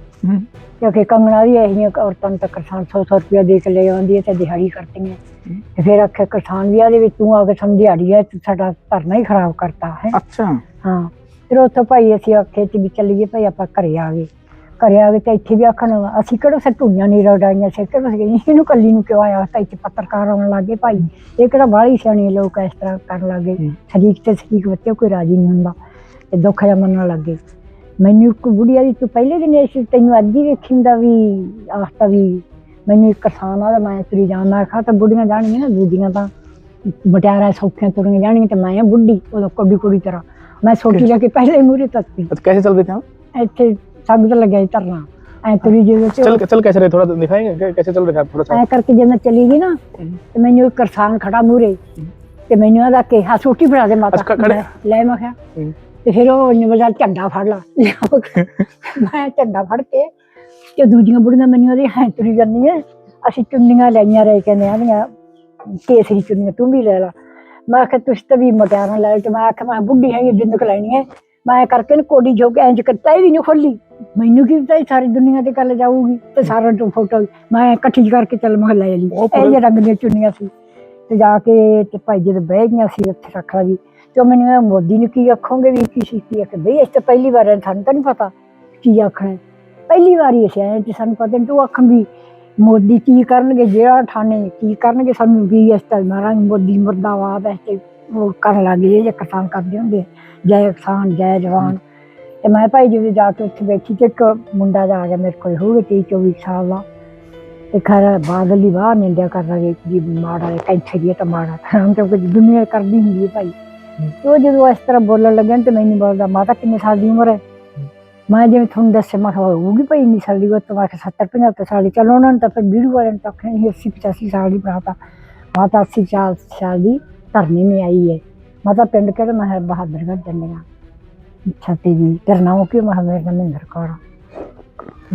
क्योंकि कंगना भी ऐसियां औरतां तक किसान 100 रुपया दे के ले आउंदी है ते दिहाड़ी करती है। फिर आखे किसान भी आदे तू आके समझ दिहाड़ी है, साडा धरना ही खराब करता है। अच्छा, हाँ। फिर उत्थों भाई असीं आखे भी चलीए भाई आपां घरे आ गए। ਘਰੇ ਆ ਗਏ ਤੇ ਇੱਥੇ ਵੀ ਆਖਣ ਅਸੀਂ ਕਿਹੜਾ ਸਟੂਈਆਂ ਨਹੀਂ ਰੜਾਈਆਂ ਸੀ, ਕਿਹੜਾ ਇਹਨੂੰ ਕੱਲੀ ਨੂੰ ਕਿਉਂ ਆਇਆ, ਤਾਂ ਇੱਥੇ ਪੱਤਰਕਾਰ ਆਉਣ ਲੱਗ ਗਏ ਭਾਈ, ਇਹ ਕਿਹੜਾ ਬਾਹਲੀ ਸਿਆਣੇ ਲੋਕ ਇਸ ਤਰ੍ਹਾਂ ਕਰਨ ਲੱਗ ਗਏ, ਸ਼ਰੀਕ ਤੇ ਸ਼ਰੀਕ ਬੱਚੇ ਕੋਈ ਰਾਜੀ ਨਹੀਂ ਹੁੰਦਾ ਤੇ ਦੁੱਖ ਜਿਹਾ ਮੰਨਣ ਲੱਗ ਗਏ। ਮੈਨੂੰ ਇੱਕ ਬੁੜੀਆ ਦੀ ਤੂੰ ਪਹਿਲੇ ਦਿਨ ਇਸ ਤੈਨੂੰ ਅੱਜ ਹੀ ਵੇਖੀ ਹੁੰਦਾ ਵੀ ਆਖਤਾ ਵੀ ਮੈਨੂੰ ਇੱਕ ਕਿਸਾਨ ਆ ਮੈਂ ਤੁਰੀ ਜਾਣਾ, ਮੈਂ ਕਿਹਾ ਤਾਂ ਬੁੱਢੀਆਂ ਜਾਣਗੀਆਂ ਨਾ ਦੂਜੀਆਂ ਤਾਂ ਮਟਿਆਰਾਂ ਸੌਖੀਆਂ ਤੁਰੀਆਂ ਜਾਣਗੀਆਂ ਤੇ ਮੈਂ ਆ ਬੁੱਢੀ ਉਦੋਂ ਕੁੜੀ ਕੁੜੀ ਤਰ੍ਹਾਂ ਮੈਂ ਛੋਟੀ ਲੈ ਕੇ ਪਹਿਲੇ ਮੂਹਰੇ ਤੱਕਤੀ। कैसे चल रहे थे आप? ਇੱਥੇ ਸਬਜ਼ ਲੱਗਿਆ ਸੀ ਧਰਨਾ ਐ ਤੁਰੀ ਜਿਵੇਂ चल कैसे रहे, थोड़ा दिखाएंगे कैसे चल रहे थे आप थोड़ा सा? ਐ ਕਰਕੇ ਜੇ ਮੈਂ ਚਲੀ ਗਈ ਨਾ ਤੇ ਮੈਨੂੰ ਇੱਕ ਕਿਸਾਨ ਖੜਾ ਮੂਹਰੇ ਤੇ ਮੈਨੂੰ ਆਦਾ ਕਿਹਾ ਛੋਟੀ ਫੜਾ ਦੇ ਮਾਤਾ, ਅੱਛਾ, ਖੜੇ। ਲੈ ਮੈਂ ਕਿਹਾ ਤੇ ਫਿਰ ਉਹ ਨਿਵਲਾ ਝੰਡਾ ਫੜ ਲਾ, ਮੈਂ ਝੰਡਾ ਫੜ ਕੇ ਤੇ ਦੂਜੀਆਂ ਬੁੜੀਆਂ ਮੈਨੂੰ ਉਹਦੀ ਹੈ ਤੁਰੀ ਜਾਂਦੀਆਂ, ਅਸੀਂ ਚੁੰਨੀਆਂ ਲਈਆਂ ਰਹੇ ਕਹਿੰਦੇ ਆਂਦੀਆਂ ਕੇਸਰੀ ਚੁੰਨੀਆਂ ਤੂੰ ਵੀ ਲੈ ਲਾ। ਮੈਂ ਕਿਹਾ ਤੁਸੀਂ ਤਾਂ ਵੀ ਮਟਿਆਰਾਂ ਲੈ ਤੇ ਮੈਂ ਆਖਿਆ ਮੈਂ ਬੁੱਢੀ ਹੈਗੀ ਬਿੰਦਕ ਲੈਣੀ ਹੈ, ਮੈਂ ਕਰਕੇ ਨਾ ਕੋਡੀ ਜੋ ਕੇ ਇੰਜ ਕਰਤਾ ਵੀ ਨਹੀਂ ਖੋਲੀ, ਮੈਨੂੰ ਕੀ ਪਤਾ ਸਾਰੀ ਦੁਨੀਆ ਤੇ ਗੱਲ ਜਾਊਗੀ ਤੇ ਸਾਰਾ ਤੋਂ ਫੋਟੋ ਮੈਂ ਇਕੱਠੀ ਕਰਕੇ ਚੱਲ ਮੈਂ ਲੈ ਲਈ। ਇਹ ਜਿਹੇ ਰੰਗ ਦੀਆਂ ਚੁੰਨੀਆਂ ਸੀ ਤੇ ਜਾ ਕੇ ਤੇ ਭਾਈ ਜਦੋਂ ਬਹਿ ਗਈਆਂ ਸੀ ਉੱਥੇ ਰੱਖ ਲਾ ਜੀ ਤੇ ਮੈਨੂੰ ਮੋਦੀ ਨੂੰ ਕੀ ਆਖੋਗੇ ਵੀ ਕੀ ਸੀ, ਕੀ ਆਖੇ ਬਈ ਇਸ ਤਾਂ ਪਹਿਲੀ ਵਾਰ ਹੈ, ਸਾਨੂੰ ਤਾਂ ਨਹੀਂ ਪਤਾ ਕੀ ਆਖਣਾ, ਪਹਿਲੀ ਵਾਰੀ ਅਸੀਂ ਆਏ ਤੇ ਸਾਨੂੰ ਪਤਾ ਨਹੀਂ, ਤੂੰ ਆਖਣ ਵੀ ਮੋਦੀ ਕੀ ਕਰਨਗੇ, ਜਿਹੜਾ ਠਾਣੇ ਕੀ ਕਰਨਗੇ ਸਾਨੂੰ ਵੀ ਇਸ ਤਰ੍ਹਾਂ ਮਾਰਾਂਗੇ ਮੋਦੀ ਮੁਰਦਾਬਾਦ ਐਸੇ ਉਹ ਕਰਨ ਲੱਗ ਗਏ ਜੇ ਕਿਸਾਨ ਕਰਦੇ ਹੁੰਦੇ ਜੈ ਕਿਸਾਨ ਜੈ ਜਵਾਨ। ਤੇ ਮੈਂ ਭਾਈ ਜਦੋਂ ਜਾ ਕੇ ਉੱਥੇ ਬੈਠੀ ਤੇ ਇੱਕ ਮੁੰਡਾ ਜਾ ਆ ਗਿਆ ਮੇਰੇ ਕੋਲ ਹੋਊਗਾ 23-24 ਸਾਲ ਦਾ ਤੇ ਖੈਰ ਬਾਦਲ ਦੀ ਬਾਹਰ ਨਿੰਦਿਆ ਕਰ ਰਹੇ ਜੀ ਮਾੜਾ ਕੈਂਠੇ ਦੀ ਤਾਂ ਮਾੜਾ ਹਮ ਤਾਂ ਕੁਝ ਦੁਨੀਆ ਕਰਦੀ ਹੁੰਦੀ ਹੈ ਭਾਈ। ਤੇ ਉਹ ਜਦੋਂ ਇਸ ਤਰ੍ਹਾਂ ਬੋਲਣ ਲੱਗੇ ਤੇ ਮੈਨੂੰ ਬੋਲਦਾ ਮਾਤਾ ਕਿੰਨੇ ਸਾਲ ਦੀ ਉਮਰ ਹੈ, ਮੈਂ ਜਿਵੇਂ ਤੁਹਾਨੂੰ ਦੱਸਿਆ ਮੈਂ ਕਿਹਾ ਹੋਊਗੀ ਭਾਈ ਇੰਨੀ ਸਾਲ ਦੀ, ਉਹ ਤਾਂ ਮੈਂ 70-75 ਸਾਲ ਦੀ, ਚਲੋ ਉਹਨਾਂ ਨੂੰ ਤਾਂ ਫਿਰ ਵੀਡੀਓ ਵਾਲਿਆਂ ਨੂੰ ਤਾਂ ਆਖਿਆ 80-85 ਸਾਲ ਦੀ ਬਣਾਤਾ, ਮਾਤਾ 80 ਸਾਲ ਦੀ ਧਰਨੇ में आई है। माता पिंड के मैं बहादुरगढ़ जन्ने छत्ती जी धरना हो के मैं मेरे महेंद्र कौर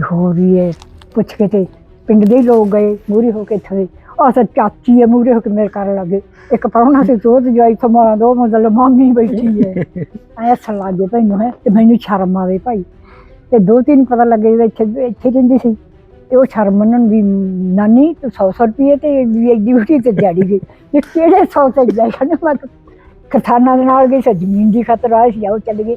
हो रही है पुछ के थे पिंड दे लोग गए मूरी होके थे और सब चाची है मूरी होके मेरे घर लगे एक प्राहुणा से जोत जाई संभाला दो मतलब मामी बैठी है ऐसा लगे भैनू है तो मैनू शर्म आवे भाई ते 2-3 पता लगे इत्थे इत्थे रहिंदी सी ते ਉਹ ਸ਼ਰਮ ਮੰਨਣ ਵੀ ਨਾਨੀ ਤੂੰ 100 ਰੁਪਏ ਤੇ ਡਿਊਟੀ ਤੇ ਦਿਹਾੜੀ ਗਈ ਤੇ ਕਿਹੜੇ 100 ਤੇ ਜਾਈ ਕਹਿੰਦੇ ਮੈਂ ਕਿਸਾਨਾਂ ਦੇ ਨਾਲ ਗਈ ਸੀ ਜ਼ਮੀਨ ਦੀ ਖਾਤਰ ਆਏ ਸੀ ਆਓ ਚੱਲ ਗਏ।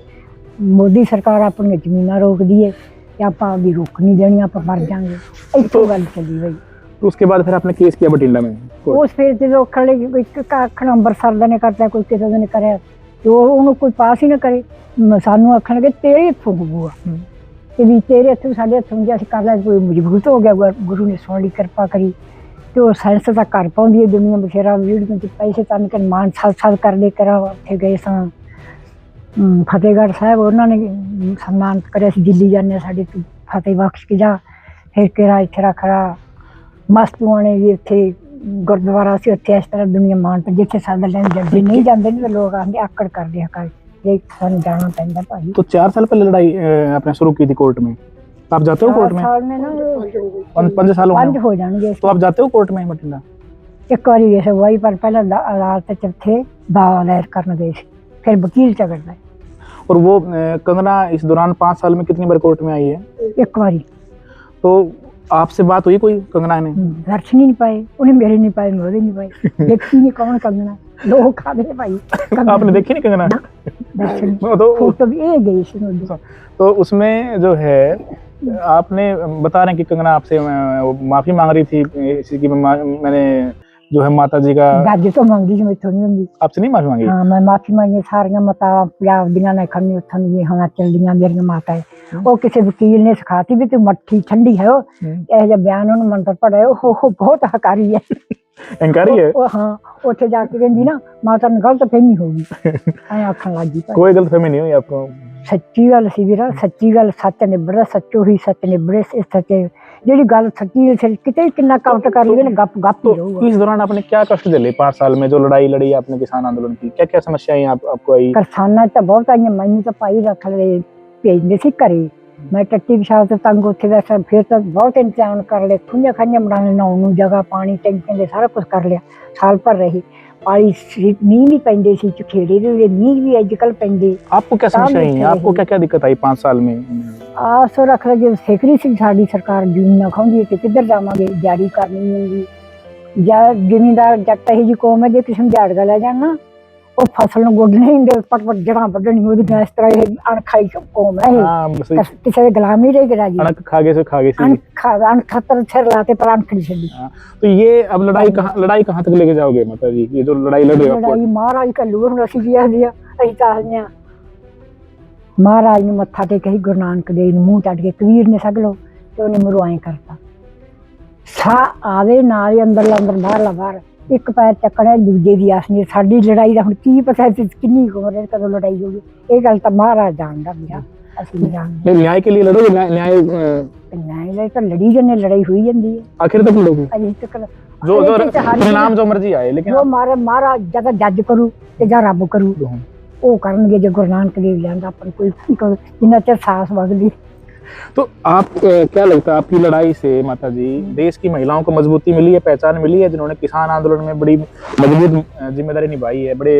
ਮੋਦੀ ਸਰਕਾਰ ਆਪਣੀਆਂ ਜ਼ਮੀਨਾਂ ਰੋਕਦੀ ਹੈ ਤੇ ਆਪਾਂ ਵੀ ਰੋਕ ਨਹੀਂ ਦੇਣੀ ਆਪਾਂ ਮਰ ਜਾਾਂਗੇ ਇੱਥੋਂ ਗੱਲ ਚੱਲੀ ਬਈ। तो उसके बाद फिर आपने केस किया बठिंडा में? ਉਸ ਫਿਰ ਜਦੋਂ ਖੜੇ ਇੱਕ ਆਖਣ ਅੰਬਰਸਰ ਦਾ ਨੇ ਕਰਤਾ ਕੋਈ ਕਿਸੇ ਦਾ ਨੇ ਕਰਿਆ ਤੇ ਉਹਨੂੰ ਕੋਈ ਪਾਸ ਹੀ ਨਾ ਕਰੇ ਸਾਨੂੰ ਆਖਣ ਲੱਗੇ ਤੇਰੇ ਹੱਥੋਂ ਹੋਊਗਾ ਤੇ ਵੀ ਤੇਰੇ ਹੱਥੋਂ ਸਾਡੇ ਹੱਥੋਂ ਜੇ ਅਸੀਂ ਕਰ ਲਿਆ ਕੋਈ ਮਜ਼ਬੂਤ ਹੋ ਗਿਆ ਗੁਰੂ ਨੇ ਸੁਣ ਲਈ ਕਿਰਪਾ ਕਰੀ ਤੇ ਉਹ ਸਾਇੰਸ ਦਾ ਘਰ ਪਾਉਂਦੀ ਹੈ ਦੁਨੀਆ ਬਥੇਰਾ ਵੀਡੀਓ ਚ ਪੈਸੇ ਤਨ ਕੇ ਮਾਨ ਸਾਲ ਕਰਦੇ ਕਰਾ ਉੱਥੇ ਗਏ ਸਾਂ ਫਤਿਹਗੜ੍ਹ ਸਾਹਿਬ ਉਹਨਾਂ ਨੇ ਸਨਮਾਨਿਤ ਕਰਿਆ ਸੀ ਦਿੱਲੀ ਜਾਂਦੇ ਸਾਡੇ ਤੂੰ ਫਤਿਹ ਬਖਸ਼ ਕੇ ਜਾ ਫਿਰ ਕਿਹੜਾ ਇੱਥੇ ਰੱਖੜਾ ਮਸਤੂਆਂ ਨੇ ਵੀ ਇੱਥੇ ਗੁਰਦੁਆਰਾ ਸੀ ਉੱਥੇ ਇਸ ਤਰ੍ਹਾਂ ਦੁਨੀਆ ਮਾਨ ਤੇ ਜਿੱਥੇ ਸਾਡਾ ਲੈਣ ਜਾਂਦੇ ਨਹੀਂ ਜਾਂਦੇ ਨੇ ਲੋਕ ਆਂਦੇ ਆਕੜ ਕਰਦੇ ਆ ਕਰ ਸਾਨੂੰ ਜਾਣਾ ਪੈਂਦਾ ਭਾਈ। तो 4 साल पहले लड़ाई आपने शुरू की थी कोर्ट में, तो आप जाते हो कोर्ट में? साल में ना 5 साल हो जाएंगे। तो आप जाते हो कोर्ट में बठिंडा? एक बार ऐसे वही पर पहले अदालत जब थे दावा दायर करने गए फिर वकील झगड़ गए। और वो कंगना इस दौरान 5 साल में कितनी बार कोर्ट में आई है? एक बारी। तो आपसे बात हुई कोई कंगना ने? दर्शन ही नहीं पाए, उन्हें मेरे नहीं पाए मेरे नहीं पाए देखी नहीं कौन कंगना लोग खा दे भाई। आपने देखी नहीं कंगना? दर्शन तो फोटो भी ये गई तो उसमें जो है आपने बता रहे हैं कि कंगना आपसे माफी मांग रही थी इसी की मैंने जो है माता जी का दादी तो मांगी मैं थोड़ी होंगी आपसे नहीं माफी मांगी? हाँ मैं माफी मांगी सारियां माता पंजाब दियां ने खन्नी उठन ये हिमाचल दियां मेरियां माता है वो किसी वकील ने सिखाती भी तू मट्ठी ठंडी है वो ये बयान उन्होंने मंत्र पढ़े वो बहुत हकारी है इंकारी है हाँ ਉੱਥੇ ਜਾ ਕੇ ਕਹਿੰਦੀ ਨਾ ਮਾਤਾ ਨੂੰ ਗਲਤ ਫਹਿਮੀ ਹੋ ਗਈ ਐ ਆਖਣ ਲੱਗੀ कोई गलतफहमी नहीं हुई आपको? ਸੱਚੀ ਗੱਲ ਸੀ ਵੀਰਾ ਸੱਚੀ ਗੱਲ ਸੱਚ ਨਿਬੜਦਾ ਸੱਚੋ ਹੀ ਸੱਚ ਨਿਬੜੇ ਇਸ ਸੱਚੇ ਜਿਹੜੀ ਗੱਲ ਸੱਚੀ ਕਿਤੇ ਕਿੰਨਾ ਕਾउंट कर लिए ना गप गप ही रहूगा। इस दौरान आपने क्या कष्ट झेले 5 साल में जो लड़ाई लड़ी आपने किसान आंदोलन की, क्या क्या समस्याएं आपको आई? किसाना तो बहुत आईਆਂ ਮੈਨੂੰ ਤਾਂ ਭਾਈ ਰੱਖ ਲਏ ਭੇਜਦੇ ਸੀ ਘਰੇ ਮੈਂ ਟੱਟੀ ਵਿਸ਼ਾਲ ਤੋਂ ਤੰਗ ਉੱਥੇ ਵੈਸਾ ਫਿਰ ਤਾਂ ਬਹੁਤ ਇੰਤਜ਼ਾਮ ਕਰ ਲਏ ਖੁੰਝਾ ਖਾਂਝਾ ਬਣਾਉਣ ਨਹਾਉਣ ਨੂੰ ਜਗ੍ਹਾ ਪਾਣੀ ਟੈਂਕੀਆਂ ਦੇ ਸਾਰਾ ਕੁਝ ਕਰ ਲਿਆ ਸਾਲ ਭਰ ਰਹੀ पाली नींद भी पेंदे सी चखेड़े भी नींद भी अजकल पेंदे। आपको क्या समस्या आई? आपको क्या क्या दिक्कत आई 5 साल में? सो रख लो जो सेकरी सी साडी सरकार जमीन ना खाऊंगी ते किधर जावांगे दिहाड़ी करनी होगी या जिमींदार जट ही जी कौम है जे किस्म दिहाड़ गा ले जाना ਉਹ ਫਸਲ ਨੂੰ ਗੁੱਡ ਨਹੀਂ ਦੇ ਪਟ ਜੜਾਂ ਵੱਢਣੀ ਉਹਦੀ ਇਸ ਤਰ੍ਹਾਂ ਇਹ ਅਣਖਾਈ ਕੌਮ ਹੈ हाँ बस ਇਹ ਕਿਸੇ ਦੇ ਗੁਲਾਮ ਨਹੀਂ ਰਹੀ ਰਾਜੀ अणक खागे से खागे सी। ਅਣਖਤਰ ਸਿਰ ਲਾਤੇ ਪਰ ਅਣਖ ਨਹੀਂ ਛੱਡੀ हाँ, तो ये अब लड़ाई कहाँ तक लेके जाओगे माता जी, ये जो लड़ाई लड़ रहे हो आप? ਲੜਾਈ ਮਹਾਰਾਜ ਕੱਲੂ ਹੁਣ ਅਸੀਂ ਕੀ ਆਖਦੇ ਆ ਅਸੀਂ ਤਾਂ ਆਖਦੇ ਆ ਮਹਾਰਾਜ ਨੂੰ ਮੱਥਾ ਟੇਕਿਆ ਸੀ ਗੁਰੂ ਨਾਨਕ ਦੇਵ ਨੂੰ ਮੂੰਹ ਚੱਟ ਕੇ ਕਬੀਰ ਨੇ ਸਗਲੋ ਤੇ ਉਹਨੇ ਮੈਨੂੰ ਐਂ ਕਰਤਾ ਸਾਹ ਆਵੇ ਨਾਲ ਹੀ ਅੰਦਰਲਾ ਅੰਦਰ ਬਾਹਰਲਾ ਬਾਹਰ ਇੱਕ ਪੈਰ ਚੱਕਣਾ ਦੂਜੇ ਦੀ ਆਸ ਨਹੀਂ ਸਾਡੀ ਲੜਾਈ ਦਾ ਹੁਣ ਕੀ ਪਤਾ ਸੀ ਕਿੰਨੀ ਉਮਰ ਹੈ ਕਦੋਂ ਲੜਾਈ ਹੋਊਗੀ ਇਹ ਗੱਲ ਤਾਂ ਮਹਾਰਾਜ ਜਾਣਦਾ ਵੀਰਾ ਅਸੀਂ ਨਹੀਂ ਜਾਣਦੇ नहीं, न्याय के लिए लड़ोगे, न्याय ਨਹੀਂ ਲੈ ਤਾਂ ਲੜੀ ਜਨੇ ਲੜਾਈ ਹੋਈ ਜਾਂਦੀ ਹੈ आखिर तक लड़ोगे, ਅਜੇ तक जो परिणाम जो मर्जी आए, लेकिन ਜੋ ਮਾਰੇ ਮਹਾਰਾਜ ਜਦ ਜੱਜ ਕਰੂ ਤੇ ਜਾਂ ਰੱਬ ਕਰੂ ਉਹ ਕਰਨਗੇ ਜੇ ਗੁਰੂ ਨਾਨਕ ਦੇਵ ਲਿਆਂਦਾ ਆਪਾਂ ਨੂੰ ਕੋਈ ਜਿੰਨਾ ਚਿਰ ਸਾਹਸ ਵਗਦੀ। तो आप क्या लगता है आपकी लड़ाई से माता जी देश की महिलाओं को मजबूती मिली है, पहचान मिली है, जिन्होंने किसान आंदोलन में बड़ी मजबूत जिम्मेदारी निभाई है, बड़े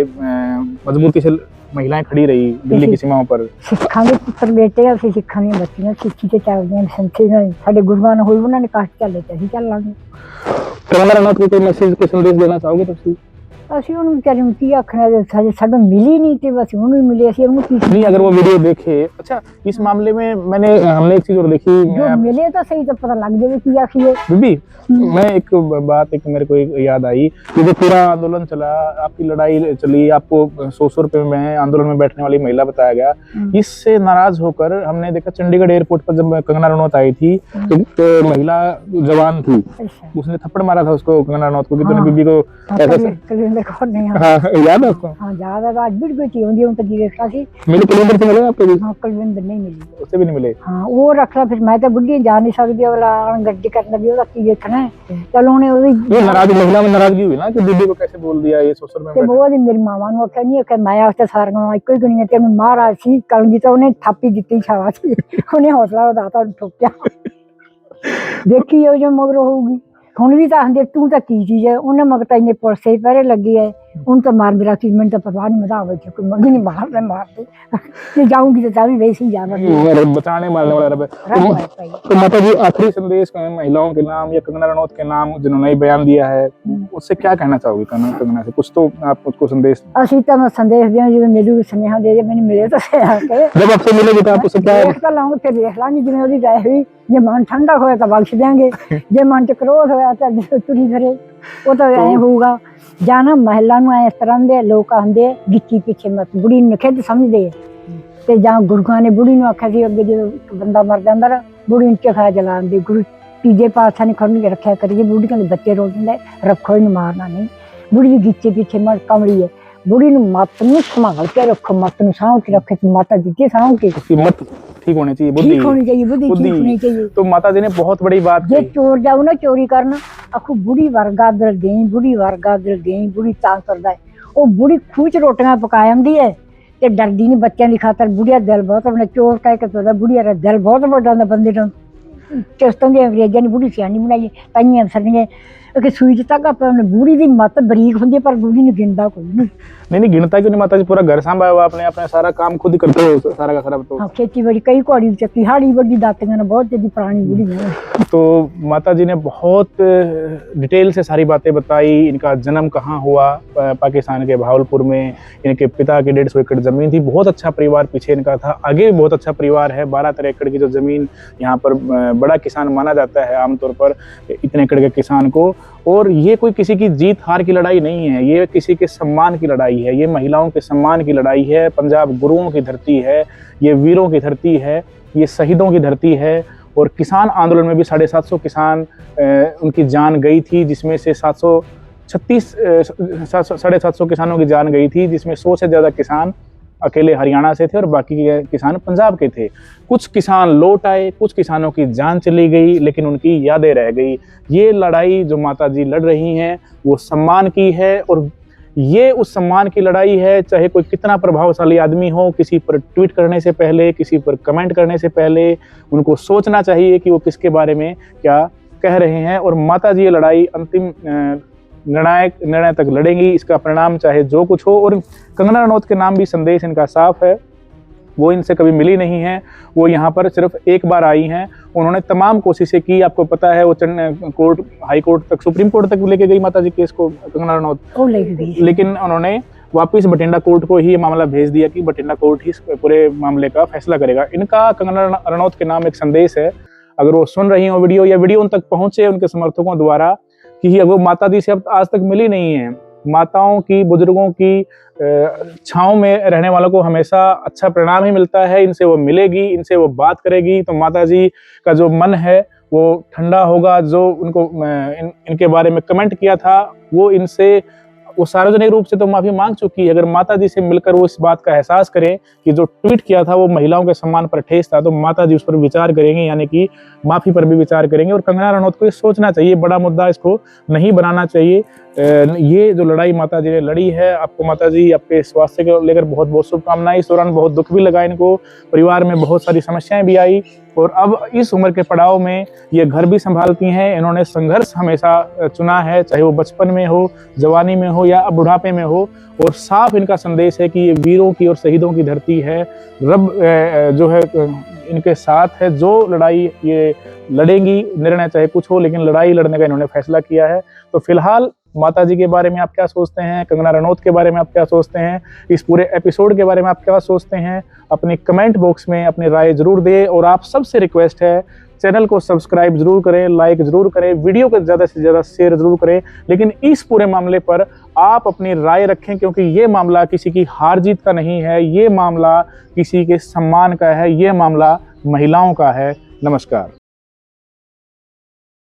मजबूती से महिलाएं खड़ी रही दिल्ली की सीमाओं पर? ਸਿੱਖਾਂ ਦੇ ਪੁੱਤਰ ਬੇਟੇ ਆ, ਅਸੀਂ ਸਿੱਖਾਂ ਦੀਆਂ ਬੱਚੀਆਂ ਸਿੱਖੀ ਤੇ ਚੱਲਦੀਆਂ ਸੰਥੇ ਨਾਲ ਸਾਡੇ ਗੁਰੂਆਂ ਨੇ ਹੋਈ ਉਹਨਾਂ ਨੇ ਕਾਸ਼ ਚੱਲੇ ਤੇ ਅਸੀਂ ਚੱਲਾਂਗੇ। कंगना रनौत को कोई मैसेज, कोई संदेश देना चाहोगे तुम? ਅਸੀਂ ਉਹਨੂੰ ਵਿਚਾਰੇ ਨੂੰ ਕੀ ਆਖਣਾ ਸਾਨੂੰ ਮਿਲੀ नहीं ਤੇ बस ਉਹਨੂੰ ही मिले ਅਸੀਂ ਉਹਨੂੰ ਕੀ नहीं, अगर वो वीडियो देखे। अच्छा, इस मामले में हमने एक चीज और देखी, जो मिले तो सही तो पता लग जाए की आखिए। बीबी मैं एक बात मेरे को एक याद आई कि जो पूरा आंदोलन चला, आपकी लड़ाई चली, आपको 100 रुपए में आंदोलन में बैठने वाली महिला बताया गया, इससे नाराज होकर हमने देखा चंडीगढ़ एयरपोर्ट पर जब कंगना रनौत आई थी तो महिला जवान थी, उसने थप्पड़ मारा था उसको, कंगना रनौत को, कि तूने बीबी को ऐसा। हाँ, याद है आपको? हाँ याद है, आज भी बेटी होंगी उन तक देखा सी मिले कुलविंदर से मिले आपको भी? हाँ कुलविंदर नहीं मिली, उससे भी नहीं मिले। हाँ वो रख ला, फिर मैं तो बुढ़ी जा नहीं सकती, वाला गड्डी करना भी ਉਹਦਾ ਕੀ ਦੇਖਣਾ ਹੈ। ਚਲੋ ਉਹਨੇ ਉਹਦੀ ये नाराज महिला में नाराजगी हुई ना कि बीबी को कैसे बोल दिया ये 100 रुपए ਤੇ में। ਉਹ ਦੀ ਮੇਰੀ ਮਾਵਾਂ ਨੂੰ ਆਖਿਆ ਨਹੀਂ ਆਖਿਆ ਮੈਂ ਆਖਿਆ ਸਾਰੀਆਂ ਇੱਕੋ ਹੀ ਗਣੀਆਂ ਤੇ ਮਹਾਰਾਜ ਸੀ ਕਲਗੀ ਤਾਂ ਉਹਨੇ ਥਾਪੀ ਦਿੱਤੀ ਛਾਵਾ ਸੀ ਉਹਨੇ ਹੌਸਲਾ ਵਧਾਤਾ ਉਹਨੂੰ ਠੋਕਿਆ ਦੇਖੀ ਉਹ ਜੋ ਮਗਰ ਹੋਊਗੀ ਹੁਣ ਵੀ ਤਾਂ ਆਂਦੇ ਤੂੰ ਤਾਂ ਕੀ ਚੀਜ਼ ਹੈ ਉਹਨੇ ਮਗਰ ਤਾਂ ਇੰਨੇ ਪੁਲਿਸ ਪਹਿਰੇ ਲੱਗੀ ਹੈ ਉਹਨੂੰ ਤਾਂ ਮਾਰ ਮੇਰਾ ਕੀ ਮੈਨੂੰ ਤਾਂ ਪਤਾ ਨਹੀਂ ਮਜ਼ਾ ਆਵੇ ਕੋਈ ਮਗੀ नहीं मारते कि जाऊंगी तो भी वैसे ही जाना बचाने मारने वाला रब है। तो माता जी आखिरी संदेश महिलाओं के नाम या कंगना रनौत के नाम जिन्होंने बयान दिया है उससे क्या कहना चाहोगे? कंगना से कुछ तो आप उसको संदेश। ਅਸੀਂ ਤਾਂ ਮੈਂ ਸੰਦੇਸ਼ ਦਿਆਂ ਜਦੋਂ ਮਿਲੂ ਸੁਨੇਹਾ ਦੇ ਜੇ ਮੈਨੂੰ ਮਿਲੇ ਤਾਂ ਆ ਕੇ जब आपसे मिलेगी तो आप उससे क्या ਦੇਖ ਤਾਂ ਲਾਂਗੇ ਫਿਰ ਦੇਖ ਲਾਂਗੇ ਜਿਵੇਂ ਉਹਦੀ ਰਾਏ ਹੋਈ ਜੇ ਮਨ ਠੰਡਾ ਹੋਇਆ ਤਾਂ ਬਖਸ਼ ਦਿਆਂਗੇ ਜੇ ਮਨ ਚ ਕ੍ਰੋਧ ਹੋਇਆ ਤਾਂ ਤੁਰੀ ਫਿਰੇ ਉਹ ਤਾਂ ਐ ਹੋਊਗਾ ਜਾਣਾ ਮਹਿਲਾ ਨੂੰ ਇਸ ਤਰ੍ਹਾਂ ਦੇ ਲੋਕ ਆਂਦੇ ਗਿੱਚੀ ਪਿੱਛੇ ਮਤ ਬੁੜੀ ਨੂੰ ਖਿੱਦ ਸਮਝਦੇ ਤੇ ਜਾਂ ਗੁਰੂਆਂ ਨੇ ਬੁੜੀ ਨੂੰ ਆਖਿਆ ਸੀ ਅੱਗੇ ਜਦੋਂ ਇੱਕ ਬੰਦਾ ਮਰ ਜਾਂਦਾ ਨਾ ਬੁੜੀ ਨੂੰ ਚਖਾ ਜਲਾਉਂਦੇ ਗੁਰੂ ਤੀਜੇ ਪਾਤਸ਼ਾਹ ਨੇ ਖੜਨ ਕੇ ਰੱਖਿਆ ਕਰੀਏ ਬੁੜੀਆਂ ਦੇ ਬੱਚੇ ਰੋਲ ਦਿੰਦੇ ਰੱਖੋ ਇਹਨੂੰ ਮਾਰਨਾ ਨਹੀਂ ਬੁੜੀ ਦੀ ਗਿੱਚੇ ਪਿੱਛੇ ਮਰ ਕਮਲੀ ਹੈ ਬੁੜੀ ਨੂੰ ਮੱਤ ਨੂੰ ਸੰਭਾਲ ਕੇ ਰੱਖੋ मत ਨੂੰ ਸਾਂਭ ਕੇ ਰੱਖੇ माता जी साँव के मत ठीक होनी चाहिए, बुद्धि ठीक होनी चाहिए, बुद्धि ठीक होनी चाहिए। तो माता जी ने बहुत बड़ी बात जे चोर जाऊ ना चोरी करना आखो बुढ़ी वर्गा दिल गई बुढ़ी वर्गा दिल गई बुढ़ी ਤਾਂ ਕਰਦਾ ਹੈ ਉਹ ਬੁੜੀ ਖੂਚ ਰੋਟੀਆਂ ਪਕਾ ਜਾਂਦੀ ਹੈ ਤੇ ਡਰਦੀ ਨਹੀਂ ਬੱਚਿਆਂ ਦੀ ਖਾਤਰ ਬੁੜੀਆ ਦਿਲ ਬਹੁਤ ਆਪਣੇ ਚੋਰ ਕਹਿ ਕੇ ਤੋਦਾ ਬੁੜੀਆ ਦਾ ਦਿਲ ਬਹੁਤ ਵੱਡਾ ਹੁੰਦਾ ਬੰਦੇ ਨੂੰ ਚਸਤਾਂ ਦੇ ਅੰਗਰੇਜ਼ਾਂ ਨੇ ਬੁੜੀ ਸਿਆਣੀ ਬਣਾਈ ਤਾਈਆਂ ਅਫਸਰੀਆਂ ਕਿ ਸੂਈ ਚ ਤੱਕ ਆਪਣੇ ਬੁੜੀ ਦੀ ਮੱਤ ਬਰੀਕ ਹੁੰਦੀ ਪਰ ਬੁੜੀ ਨੂੰ ਗਿਣਦਾ ਕੋਈ नहीं गिनता क्यों नहीं माता जी? पूरा घर संभाला हुआ आपने, अपने सारा काम खुद ही करते हो सारा का सारा। तो हाँ खेती बड़ी कई घोड़ी चक्की हाड़ी बड़ी दातियां ने बहुत जल्दी पुरानी बूढ़ी है। तो माता जी ने बहुत डिटेल से सारी बातें बताई, इनका जन्म कहाँ हुआ, पाकिस्तान के भावलपुर में, इनके पिता की 150 एकड़ जमीन थी, बहुत अच्छा परिवार पीछे इनका था, आगे भी बहुत अच्छा परिवार है, 12-13 एकड़ की जो जमीन यहाँ पर बड़ा किसान माना जाता है आमतौर पर इतने एकड़ के किसान को। और ये कोई किसी की जीत हार की लड़ाई नहीं है, ये किसी के सम्मान की लड़ाई है, ये महिलाओं के सम्मान की लड़ाई है, पंजाब गुरुओं की धरती है, ये वीरों की धरती है, ये शहीदों की धरती है। और किसान आंदोलन में भी 750 किसान उनकी जान गई थी, जिसमें से 750 किसानों की जान गई थी, जिसमें 100 से ज़्यादा किसान अकेले हरियाणा से थे और बाकी के किसान पंजाब के थे। कुछ किसान लौट आए, कुछ किसानों की जान चली गई, लेकिन उनकी यादें रह गई। ये लड़ाई जो माता जी लड़ रही हैं वो सम्मान की है, और ये उस सम्मान की लड़ाई है, चाहे कोई कितना प्रभावशाली आदमी हो, किसी पर ट्वीट करने से पहले, किसी पर कमेंट करने से पहले उनको सोचना चाहिए कि वो किसके बारे में क्या कह रहे हैं। और माता जी ये लड़ाई अंतिम निर्णय तक लड़ेंगी, इसका परिणाम चाहे जो कुछ हो। और कंगना रनौत के नाम भी संदेश इनका साफ है, वो इनसे कभी मिली नहीं है, वो यहाँ पर सिर्फ एक बार आई हैं, उन्होंने तमाम कोशिशें की, आपको पता है वो कोर्ट, हाई कोर्ट तक, सुप्रीम कोर्ट तक लेके गई माता जी केस को कंगना रनौत, लेकिन उन्होंने वापस बठिंडा कोर्ट को ही ये मामला भेज दिया कि बठिंडा कोर्ट ही इस पूरे मामले का फैसला करेगा। इनका कंगना रनौत के नाम एक संदेश है, अगर वो सुन रही हो वीडियो या वीडियो उन तक पहुंचे उनके समर्थकों द्वारा, कि वो माता जी से अब आज तक मिली नहीं है। माताओं की, बुजुर्गों की छांव में रहने वालों को हमेशा अच्छा परिणाम ही मिलता है। इनसे वो मिलेगी, इनसे वो बात करेगी तो माता जी का जो मन है वो ठंडा होगा। जो उनको इनके बारे में कमेंट किया था वो सार्वजनिक रूप से तो माफी मांग चुकी है। अगर माता जी से मिलकर वो इस बात का एहसास करें कि जो ट्वीट किया था वो महिलाओं के सम्मान पर ठेस था, तो माता जी उस पर विचार करेंगे, यानी कि माफी पर भी विचार करेंगे। और कंगना रनौत को ये सोचना चाहिए, बड़ा मुद्दा इसको नहीं बनाना चाहिए। ये जो लड़ाई माता जी ने लड़ी है, आपको माता जी आपके स्वास्थ्य को लेकर बहुत बहुत शुभकामनाएं। इस दौरान बहुत दुख भी लगा इनको, परिवार में बहुत सारी समस्याएं भी आई, और अब इस उम्र के पड़ाव में ये घर भी संभालती हैं। इन्होंने संघर्ष हमेशा चुना है, चाहे वो बचपन में हो, जवानी में हो या बुढ़ापे में हो। और साफ इनका संदेश है कि ये वीरों की और शहीदों की धरती है। रब जो है इनके साथ है। जो लड़ाई ये लड़ेंगी, निर्णय चाहे कुछ हो, लेकिन लड़ाई लड़ने का इन्होंने फैसला किया है। तो फिलहाल माता जी के बारे में आप क्या सोचते हैं, कंगना रनौत के बारे में आप क्या सोचते हैं, इस पूरे एपिसोड के बारे में आप क्या सोचते हैं, अपनी कमेंट बॉक्स में अपनी राय जरूर दें। और आप सबसे रिक्वेस्ट है, चैनल को सब्सक्राइब जरूर करें, लाइक जरूर करें, वीडियो को ज़्यादा से ज़्यादा शेयर जरूर करें। लेकिन इस पूरे मामले पर आप अपनी राय रखें, क्योंकि ये मामला किसी की हार जीत का नहीं है, ये मामला किसी के सम्मान का है, ये मामला महिलाओं का है। नमस्कार।